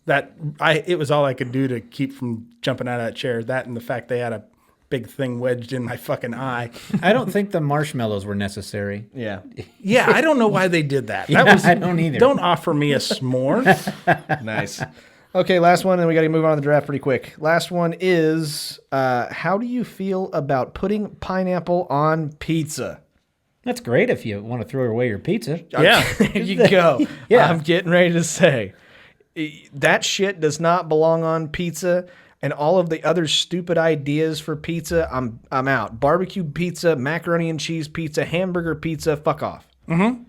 it was all I could do to keep from jumping out of that chair. That and the fact they had a big thing wedged in my fucking eye. I don't think the marshmallows were necessary. Yeah. Yeah, I don't know why they did that. Yeah, That was I don't either. Don't offer me a s'more. Nice. Okay, last one, and we got to move on to the draft pretty quick. Last one is, how do you feel about putting pineapple on pizza? That's great if you want to throw away your pizza. Yeah. There you go. Yeah. I'm getting ready to say. That shit does not belong on pizza, and all of the other stupid ideas for pizza, I'm out. Barbecue pizza, macaroni and cheese pizza, hamburger pizza, fuck off. Mm-hmm.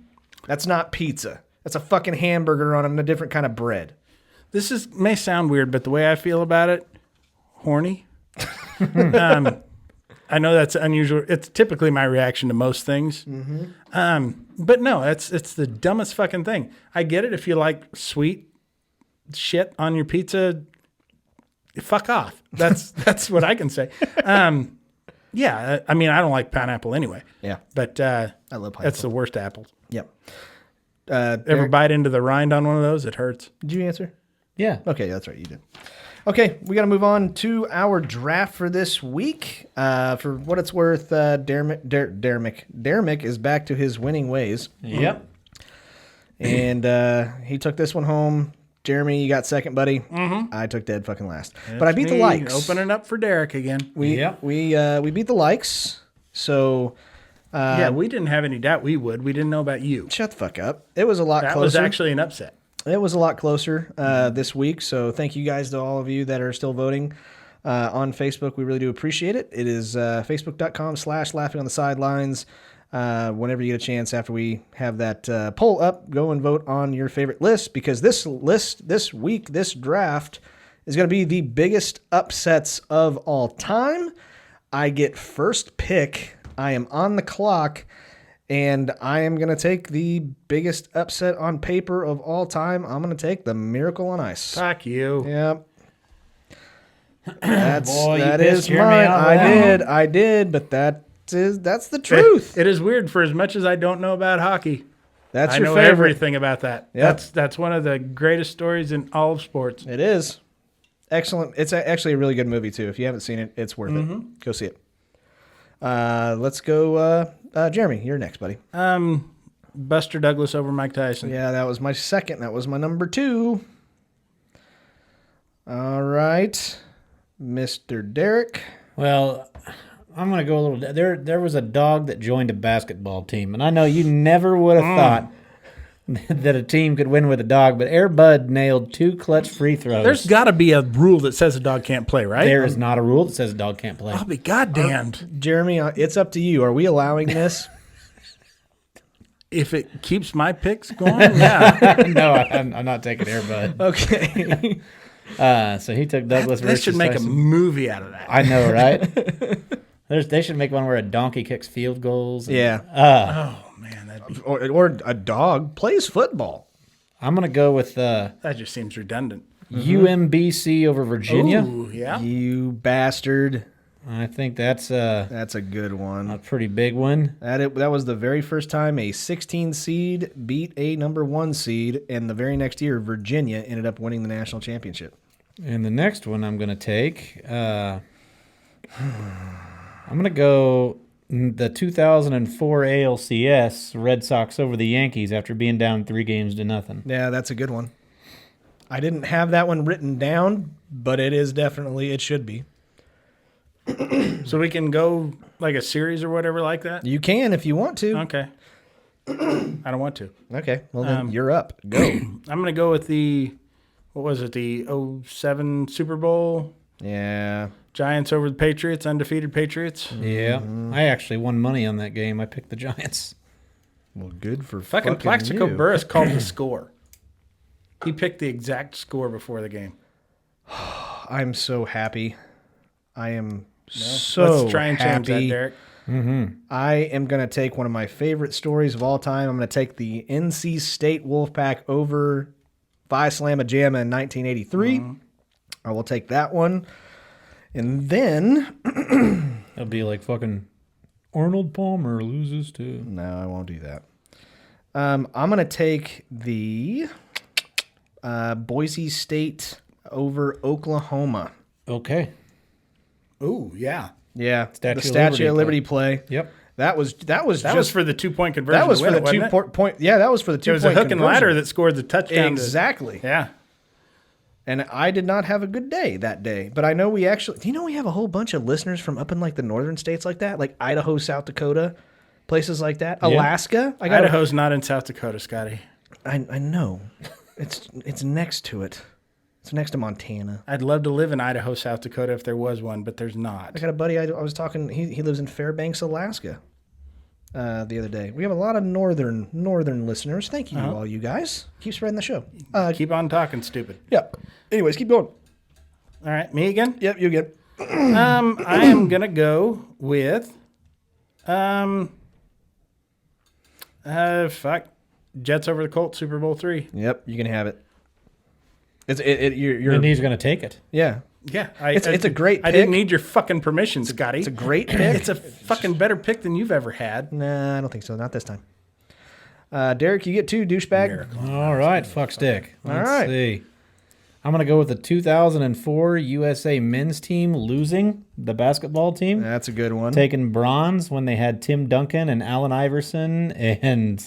That's not pizza. That's a fucking hamburger on a different kind of bread. This may sound weird, but the way I feel about it, horny. I know that's unusual. It's typically my reaction to most things. But no, it's the dumbest fucking thing. I get it if you like sweet shit on your pizza. Fuck off. That's what I can say. Yeah, I mean, I don't like pineapple anyway. Yeah, But I love pineapple. that's the worst apple. Yep. Ever Derek, bite into the rind on one of those? It hurts. did you answer? Yeah. Okay, that's right, you did. Okay, we got to move on to our draft for this week. For what it's worth, Dermick is back to his winning ways, Yep. and he took this one home. Jeremy, you got second, buddy. Mm-hmm. I took dead fucking last, but I beat the likes. Opening up for Derek again. We beat the likes. So Yeah, we didn't have any doubt we would. We didn't know about you. shut the fuck up. It was a lot That closer. was actually an upset. It was a lot closer this week, so thank you guys to all of you that are still voting on Facebook. We really do appreciate it. It is facebook.com/laughing on the sidelines. Whenever you get a chance after we have that poll up, go and vote on your favorite list, because this list, this week, this draft is going to be the biggest upsets of all time. I get first pick. I am on the clock. And I am going to take the biggest upset on paper of all time. I'm going to take the Miracle on Ice. Fuck you. Yep. Boy, you That pissed is Jeremy mine. off with that I did, but that's the truth. It is weird. For as much as I don't know about hockey, That's I your know favorite. everything about that. Yep. That's one of the greatest stories in all of sports. It is. Excellent. It's actually a really good movie, too. If you haven't seen it, it's worth it. Go see it. Let's go. Jeremy, you're next, buddy. Buster Douglas over Mike Tyson. Yeah, that was my second. That was my number 2. All right. Mr. Derek. Well, I'm going to go a little. There was a dog that joined a basketball team, and I know you never would have thought that a team could win with a dog, but Air Bud nailed 2 clutch free throws. There's got to be a rule that says a dog can't play, right? There is not a rule that says a dog can't play. I'll be goddamned. Jeremy, it's up to you. Are we allowing this? If it keeps my picks going, yeah. No, I'm not taking Air Bud. Okay. So he took Douglas They versus should make Tyson. a movie out of that. I know, right? They should make one where a donkey kicks field goals. and- Yeah. Oh, man, Or a dog plays football. I'm going to go with that just seems redundant. UMBC over Virginia. Ooh, yeah. You bastard. I think that's That's a good one. a pretty big one. That was the very first time a 16 seed beat a number 1 seed, and the very next year, Virginia ended up winning the national championship. And the next one I'm going to take, I'm going to go the 2004 ALCS Red Sox over the Yankees after being down 3-0. Yeah, that's a good one. I didn't have that one written down, but it should be. So we can go like a series or whatever like that? You can if you want to. Okay. I don't want to. Okay, well then you're up. Go. I'm going to go with the 07 Super Bowl? Yeah. Giants over the Patriots, undefeated Patriots. Yeah. I actually won money on that game. I picked the Giants. Well, good for Fucking Plaxico you. Burress called the score. He picked the exact score before the game. I'm so happy. I am so Let's try and change that, happy. Derek. I am going to take one of my favorite stories of all time. I'm going to take the NC State Wolfpack over Phi Slamma Jamma in 1983. I will take that one. And then... It'll be like fucking Arnold Palmer loses to. No, I won't do that. I'm going to take the Boise State over Oklahoma. Okay. Ooh, yeah. Yeah, Statue the of Statue of Liberty Liberty play. Yep. That was That was just for the 2-point conversion. that was to for win the it, 2 wasn't it? point. Yeah, that was for the 2 It was a hook and ladder that scored the touchdown. Exactly. Yeah. And I did not have a good day that day, but I know we actually. Do you know we have a whole bunch of listeners from up in like the northern states like that, like Idaho, South Dakota, places like that, Alaska. I got. Idaho's not in South Dakota, Scotty. I know. It's next to it. It's next to Montana. I'd love to live in Idaho, South Dakota if there was one, but there's not. I got a buddy I was talking. He lives in Fairbanks, Alaska. The other day, we have a lot of northern listeners. Thank you, all you guys. Keep spreading the show. Keep on talking, stupid. Yep. Anyways, keep going. All right, me again? Yep, you get. I am going to go with, Jets over the Colts, Super Bowl III. Yep, you can have it. You're And he's going to take it. yeah. Yeah, It's a great I didn't pick. need your fucking permission, Scotty. It's a great pick. It's a fucking better pick than you've ever had. Nah, I don't think so. Not this time. Derek, you get 2, douchebag. All right, fuck stick. Let's right. see. I'm going to go with the 2004 USA men's team losing the basketball team. That's a good one. Taking bronze when they had Tim Duncan and Allen Iverson and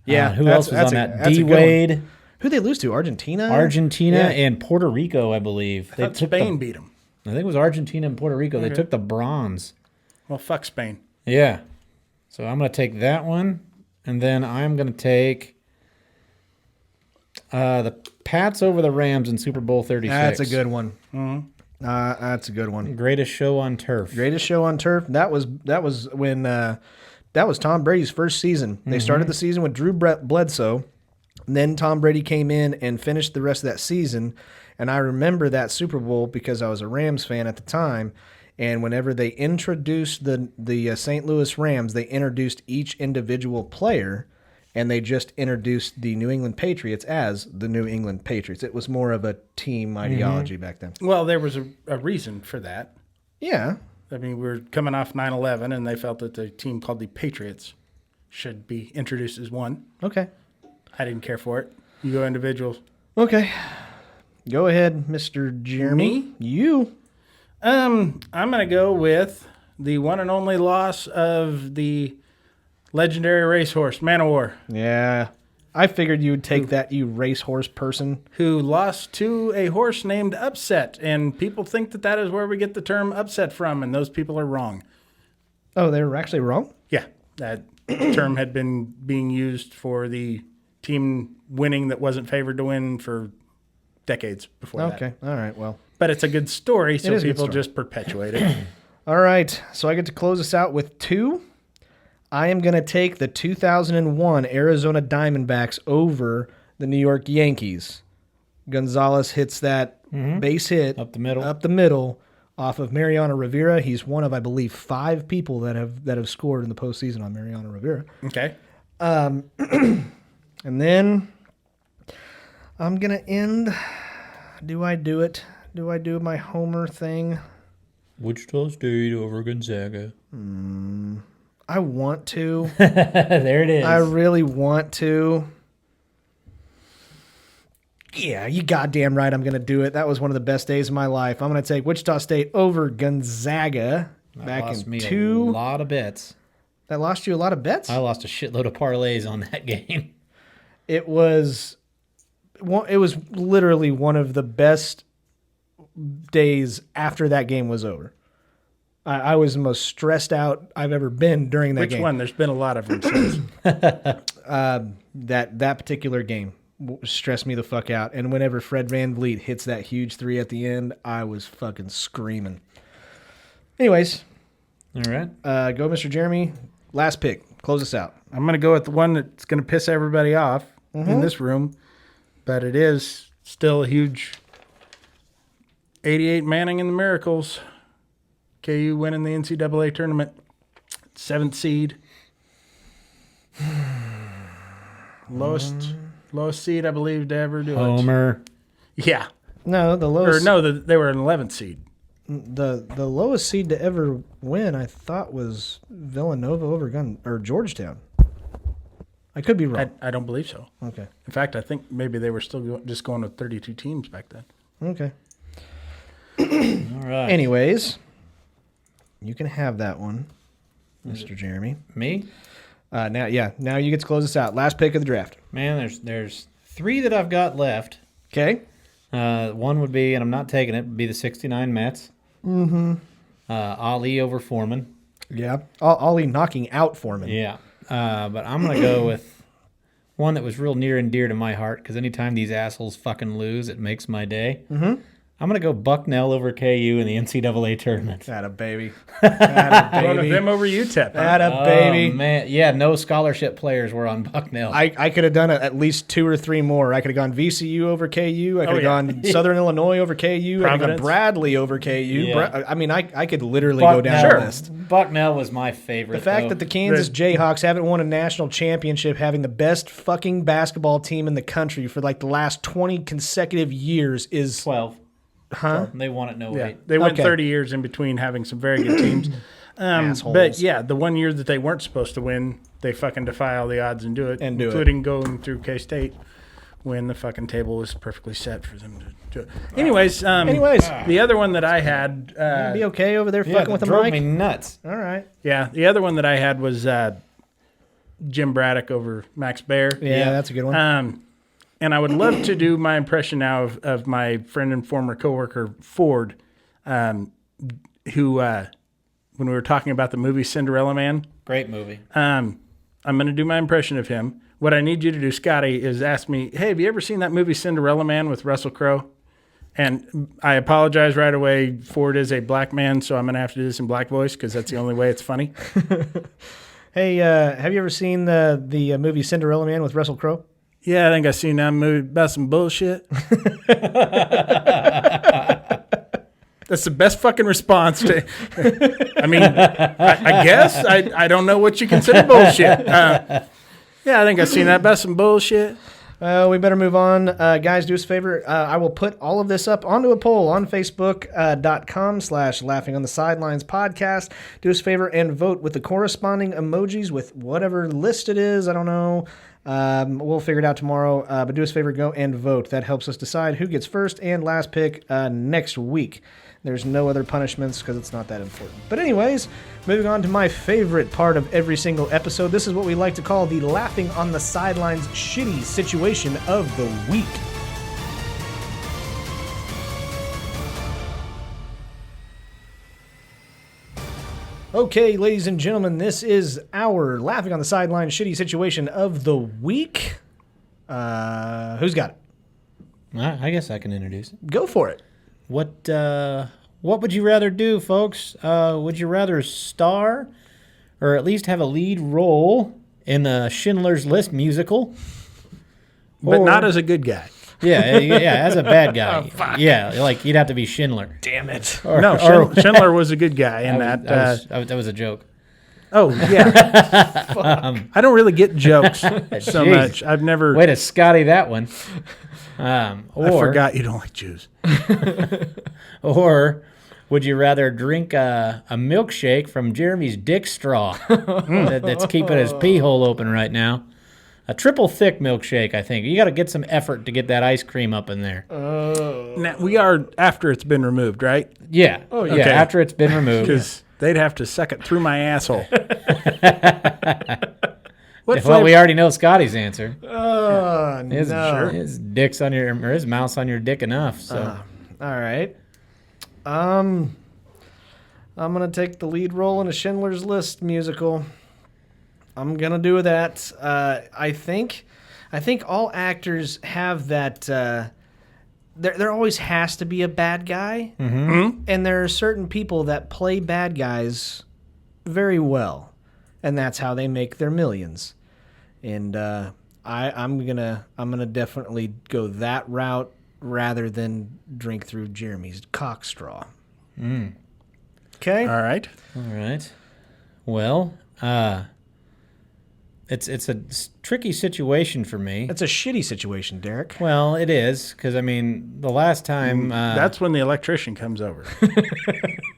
who that's- else was that's on a- that? that's a D good one. Wade, Who'd they lose to? Argentina? Argentina, Yeah. and Puerto Rico, I believe. They Thought took Spain beat them. I think it was Argentina and Puerto Rico. They took the bronze. Well, fuck Spain. Yeah. So I'm going to take that one. And then I'm going to take the Pats over the Rams in Super Bowl 36. That's a good one. That's a good one. Greatest show on turf. Greatest show on turf. That was when that was Tom Brady's first season. They started the season with Drew Bledsoe. And then Tom Brady came in and finished the rest of that season. And I remember that Super Bowl because I was a Rams fan at the time. And whenever they introduced the St. Louis Rams, they introduced each individual player, and they just introduced the New England Patriots as the New England Patriots. It was more of a team ideology back then. Well, there was a reason for that. Yeah. I mean, we were coming off 9/11, and they felt that the team called the Patriots should be introduced as one. Okay. I didn't care for it. You go individuals. Okay. Go ahead, Mr. Jeremy. Me? You. I'm gonna go with the one and only loss of the legendary racehorse Man of War, Yeah. I figured you would take that, you racehorse person. who lost to a horse named Upset, and people think that is where we get the term upset from, and those people are wrong. Oh, they were actually wrong? Yeah, that term had been being used for the team winning that wasn't favored to win for decades before that. Okay. All right. Well. But it's a good story, so is a good people story. just perpetuate it. All right. So I get to close us out with 2. I am going to take the 2001 Arizona Diamondbacks over the New York Yankees. Gonzalez hits that base hit Up the middle. off of Mariano Rivera. He's one of, I believe, 5 people that have scored in the postseason on Mariano Rivera. Okay. And then I'm going to end. Do I do it? Do I do my Homer thing? Wichita State over Gonzaga. I want to. There it is. I really want to. Yeah, you goddamn right I'm going to do it. That was one of the best days of my life. I'm going to take Wichita State over Gonzaga That back lost in me 2. a lot of bets. That lost you a lot of bets? I lost a shitload of parlays on that game. It was literally one of the best days after that game was over. I was the most stressed out I've ever been during that Which game. one? There's been a lot of them since. That particular game stressed me the fuck out. And whenever Fred VanVleet hits that huge 3 at the end, I was fucking screaming. Anyways, All right. go Mr. Jeremy. Last pick. Close us out. I'm going to go with the one that's going to piss everybody off in this room, but it is still a huge 88 Manning and the Miracles. KU winning the NCAA tournament. 7th seed. Lowest seed, I believe, to ever do it. Homer. Yeah. No, the Or lowest no, they were an 11th seed. the lowest seed to ever win, I thought, was Villanova over Georgetown. I could be wrong. I don't believe so. Okay. In fact, I think maybe they were still just going with 32 teams back then. Okay. All right. Anyways, you can have that one, Mr. Jeremy. Me? Now you get to close us out. Last pick of the draft. Man, there's 3 that I've got left. Okay. One would be, and I'm not taking it, would be the 69 Mets. Mm-hmm. Ali over Foreman. Yeah. Ollie knocking out Foreman. Yeah. But I'm going to go with one that was real near and dear to my heart, because anytime these assholes fucking lose, it makes my day. Mm-hmm. I'm going to go Bucknell over KU in the NCAA tournament. Atta baby. Atta One of baby. them over UTEP. Huh? Atta baby. Oh, man. Yeah, no scholarship players were on Bucknell. I could have done at least 2 or 3 more. I could have gone VCU over KU. I could have gone Southern Illinois over KU. I could have gone Providence. Bradley over KU. Yeah. I could literally go down Bucknell- the list. Bucknell was my favorite. The fact though. that the Kansas Jayhawks haven't won a national championship, having the best fucking basketball team in the country for like the last 20 consecutive years is 12. Huh? They won at no Yeah, weight. they went Okay. 30 years in between having some very good teams. Assholes. But yeah, the one year that they weren't supposed to win, they fucking defy all the odds and do it, And do it. including going through K-State when the fucking table was perfectly set for them to do it. Anyways, the other one that I had, Be okay over there Yeah, fucking that with the drove mic? me nuts. All right. yeah, the other one that I had was Jim Braddock over Max Baer. Yeah, that's a good one. And I would love to do my impression now of my friend and former coworker Ford, who when we were talking about the movie Cinderella Man, Great movie. I'm going to do my impression of him. What I need you to do, Scotty, is ask me, hey, have you ever seen that movie Cinderella Man with Russell Crowe? And I apologize right away. Ford is a black man, so I'm going to have to do this in black voice because that's the only way it's funny. Hey, have you ever seen the movie Cinderella Man with Russell Crowe? Yeah, I think I seen that movie about some bullshit. That's the best fucking response to. I mean, I guess I don't know what you consider bullshit. Yeah, I think I seen that about some bullshit. We better move on. Guys, do us a favor. I will put all of this up onto a poll on Facebook.com/Laughing on the Sidelines podcast. Do us a favor and vote with the corresponding emojis with whatever list it is. I don't know. We'll figure it out tomorrow. But do us a favor, go and vote. That helps us decide who gets first and last pick next week. There's no other punishments because it's not that important. But anyways, moving on to my favorite part of every single episode. This is what we like to call the Laughing on the Sidelines shitty situation of the week. Okay, ladies and gentlemen, this is our Laughing on the Sidelines shitty situation of the week. Who's got it? I guess I can introduce it. Go for it. What would you rather do, folks? Would you rather star or at least have a lead role in the Schindler's List musical? But Or- not as a good guy. Yeah, as a bad guy. Yeah, like you'd have to be Schindler. Damn it. Or- No, or- Schindler was a good guy in that that. that was a joke. Oh, yeah. I don't really get jokes so Jeez. much. I've never. Way to Scotty that one. I Or forgot you don't like Jews. Or would you rather drink a milkshake from Jeremy's dick straw that's keeping his pee hole open right now? A triple thick milkshake, I think. You got to get some effort to get that ice cream up in there. Now, we are after it's been removed, right? Yeah. Oh, yeah. Okay. After it's been removed. Because they'd have to suck it through my asshole. What Well, we flavor? already know Scotty's answer. His, no. his dick's on your, or his mouth's on your dick enough. So All right. I'm gonna take the lead role in a Schindler's List musical. I'm gonna do that. I think all actors have that. There always has to be a bad guy, and there are certain people that play bad guys very well, and that's how they make their millions. And I'm gonna definitely go that route rather than drink through Jeremy's cock straw. Okay. All right. all right. Well, it's a tricky situation for me. That's a shitty situation, Derek. Well, it is because I mean the last time That's when the electrician comes over.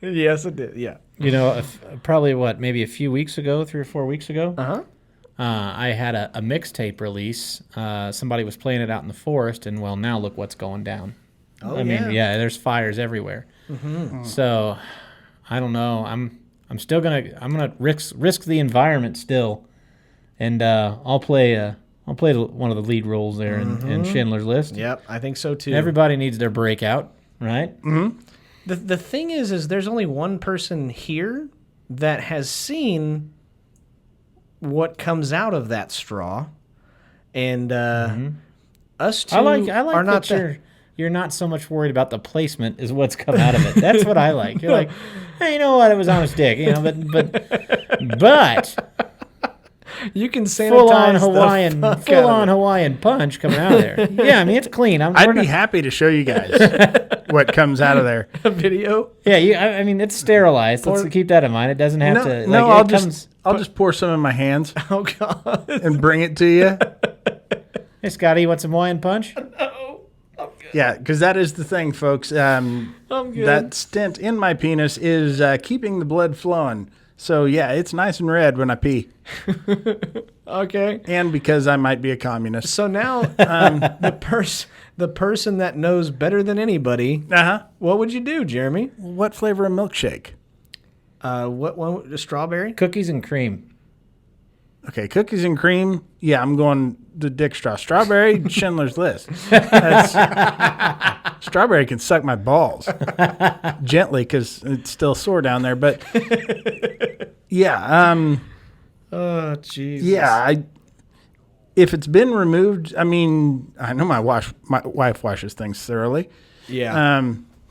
Yes, it did. Yeah. you know probably maybe a few weeks ago, 3 or 4 weeks ago. Uh-huh. I had a mixtape release. Somebody was playing it out in the forest, and well, now look what's going down. Oh, I mean, yeah, there's fires everywhere. So, I don't know. I'm still gonna risk the environment still, and I'll play one of the lead roles there in Schindler's List. Yep, I think so too. Everybody needs their breakout, right? The thing is there's only one person here that has seen what comes out of that straw, and us two I like are not that you're not so much worried about the placement as what's come out of it. That's what I like. You're like, hey, you know what? It was on his dick, you know, but You can sanitize full on the fuck out of it. Hawaiian punch coming out of there. Yeah, I mean it's clean. I'd be happy to show you guys what comes out of there. A video. Yeah, I mean it's sterilized. Let's keep that in mind. It doesn't have to. No, Like, I'll just pour some in my hands Oh God. and bring it to you. Hey, Scotty, you want some Hawaiian punch? No, I'm good. Yeah, because that is the thing, folks. I'm good. That stent in my penis is keeping the blood flowing. So, yeah, it's nice and red when I pee. Okay. And because I might be a communist. So now, the person that knows better than anybody, Uh-huh. what would you do, Jeremy? What flavor of milkshake? What one? Strawberry? Cookies and cream. Okay, cookies and cream. Yeah, I'm going the dick straw. Strawberry, Schindler's List. Strawberry can suck my balls gently because it's still sore down there. But yeah, Oh, Jesus. yeah. If it's been removed, I mean, I know my wife washes things thoroughly. Yeah.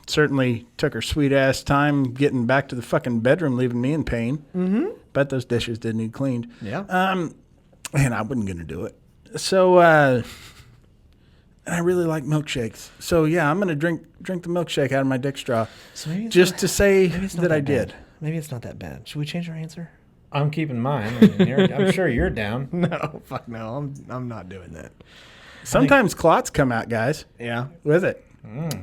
Certainly took her sweet ass time getting back to the fucking bedroom, leaving me in pain. Mm-hmm. Bet those dishes did need cleaned. Yeah. And I wasn't gonna do it. So, and I really like milkshakes. So yeah, I'm gonna drink the milkshake out of my dick straw, So maybe it's just not- to say maybe it's not that I bad. did. Maybe it's not that bad. Should we change our answer? I'm keeping mine. I mean, I'm sure you're down. No, fuck no. I'm not doing that. Sometimes clots come out, guys, Yeah. with it.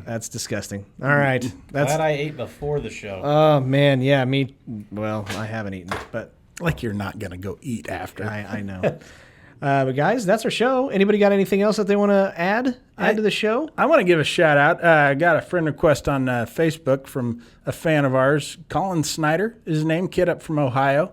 That's disgusting. All right. That's. Glad I ate before the show. Oh man, yeah, me. Well, I haven't eaten, but Like you're not gonna go eat after. I know. But guys, that's our show. Anybody got anything else that they want to add to the show? I want to give a shout out. I got a friend request on Facebook from a fan of ours, Colin Snyder is his name, kid up from Ohio,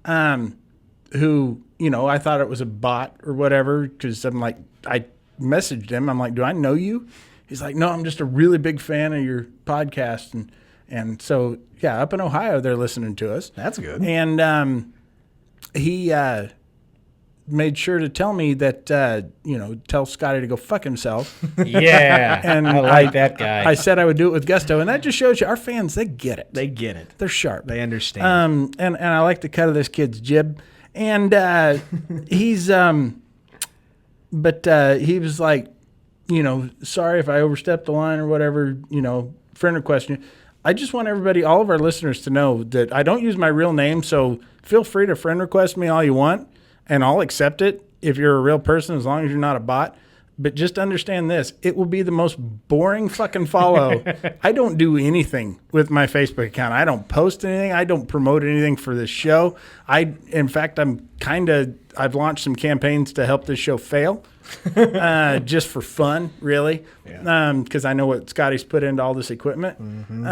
who, you know, I thought it was a bot or whatever because I'm like, I messaged him. I'm like, do I know you? He's like, no, I'm just a really big fan of your podcast. And so, yeah, up in Ohio, they're listening to us. That's good. And he made sure to tell me that, tell Scotty to go fuck himself. Yeah, And I like that guy. I said I would do it with gusto. And that just shows you our fans, they get it. They get it. They're sharp. They understand. And I like the cut of this kid's jib. And he's, but he was like, sorry if I overstepped the line or whatever, friend request. I just want everybody, all of our listeners to know that I don't use my real name. So feel free to friend request me all you want and I'll accept it if you're a real person, as long as you're not a bot. But just understand this, it will be the most boring fucking follow. I don't do anything with my Facebook account. I don't post anything. I don't promote anything for this show. In fact, I've launched some campaigns to help this show fail, just for fun, really. Because I know what Scotty's put into all this equipment. Mm-hmm.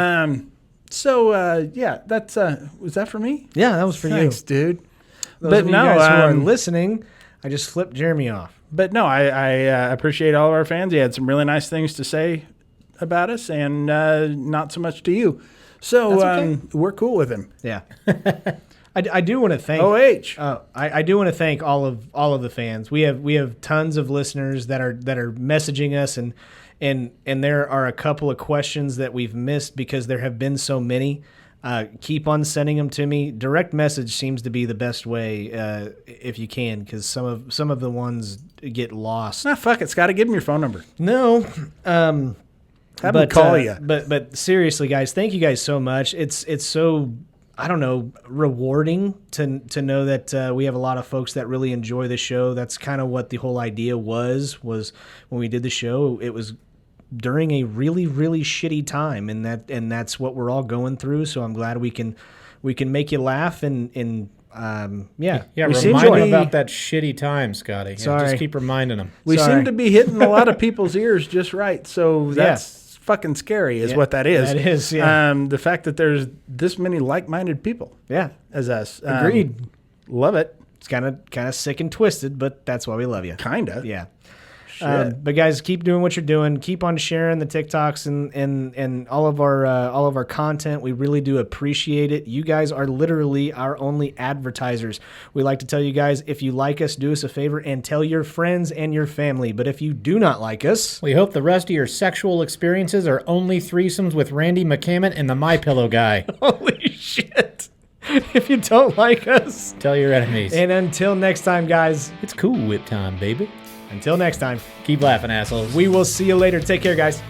That's, was that for me? Yeah, that was for Thanks, you. dude. Those But of you no, guys who are listening, I just flipped Jeremy off. But no, I appreciate all of our fans. He had some really nice things to say about us, and not so much to you. So That's okay. we're cool with him. Yeah. I do want to thank. I do want to thank all of the fans. We have tons of listeners that are messaging us, and there are a couple of questions that we've missed because there have been so many. Keep on sending them to me. Direct message seems to be the best way if you can, because some of the ones get lost. Fuck it, Scotty. Give him your phone number. No. Have him call you. But seriously, guys, thank you guys so much. It's so, I don't know, rewarding to know that we have a lot of folks that really enjoy the show. That's kind of what the whole idea was when we did the show. It was during a really, really shitty time, and that's what we're all going through. So I'm glad we can make you laugh and Yeah, we remind seem them to be- about that shitty time, Scotty. Yeah, Sorry. just keep reminding them. We Sorry. seem to be hitting a lot of people's ears just right. So that's fucking scary is what that is. That is, yeah. The fact that there's this many like-minded people Yeah, as us. agreed. Love it. It's kind of sick and twisted, but that's why we love you. Kinda. Yeah. Shit. But guys, keep doing what you're doing. Keep on sharing the TikToks and all of our content. We really do appreciate it. You guys are literally our only advertisers. We like to tell you guys, if you like us, do us a favor and tell your friends and your family. But if you do not like us, We hope the rest of your sexual experiences are only threesomes with Randy McCammon and the MyPillow guy. holy shit. If you don't like us. Tell your enemies. And until next time, guys. It's Cool Whip time, baby. Until next time. Keep laughing, assholes. We will see you later. Take care, guys.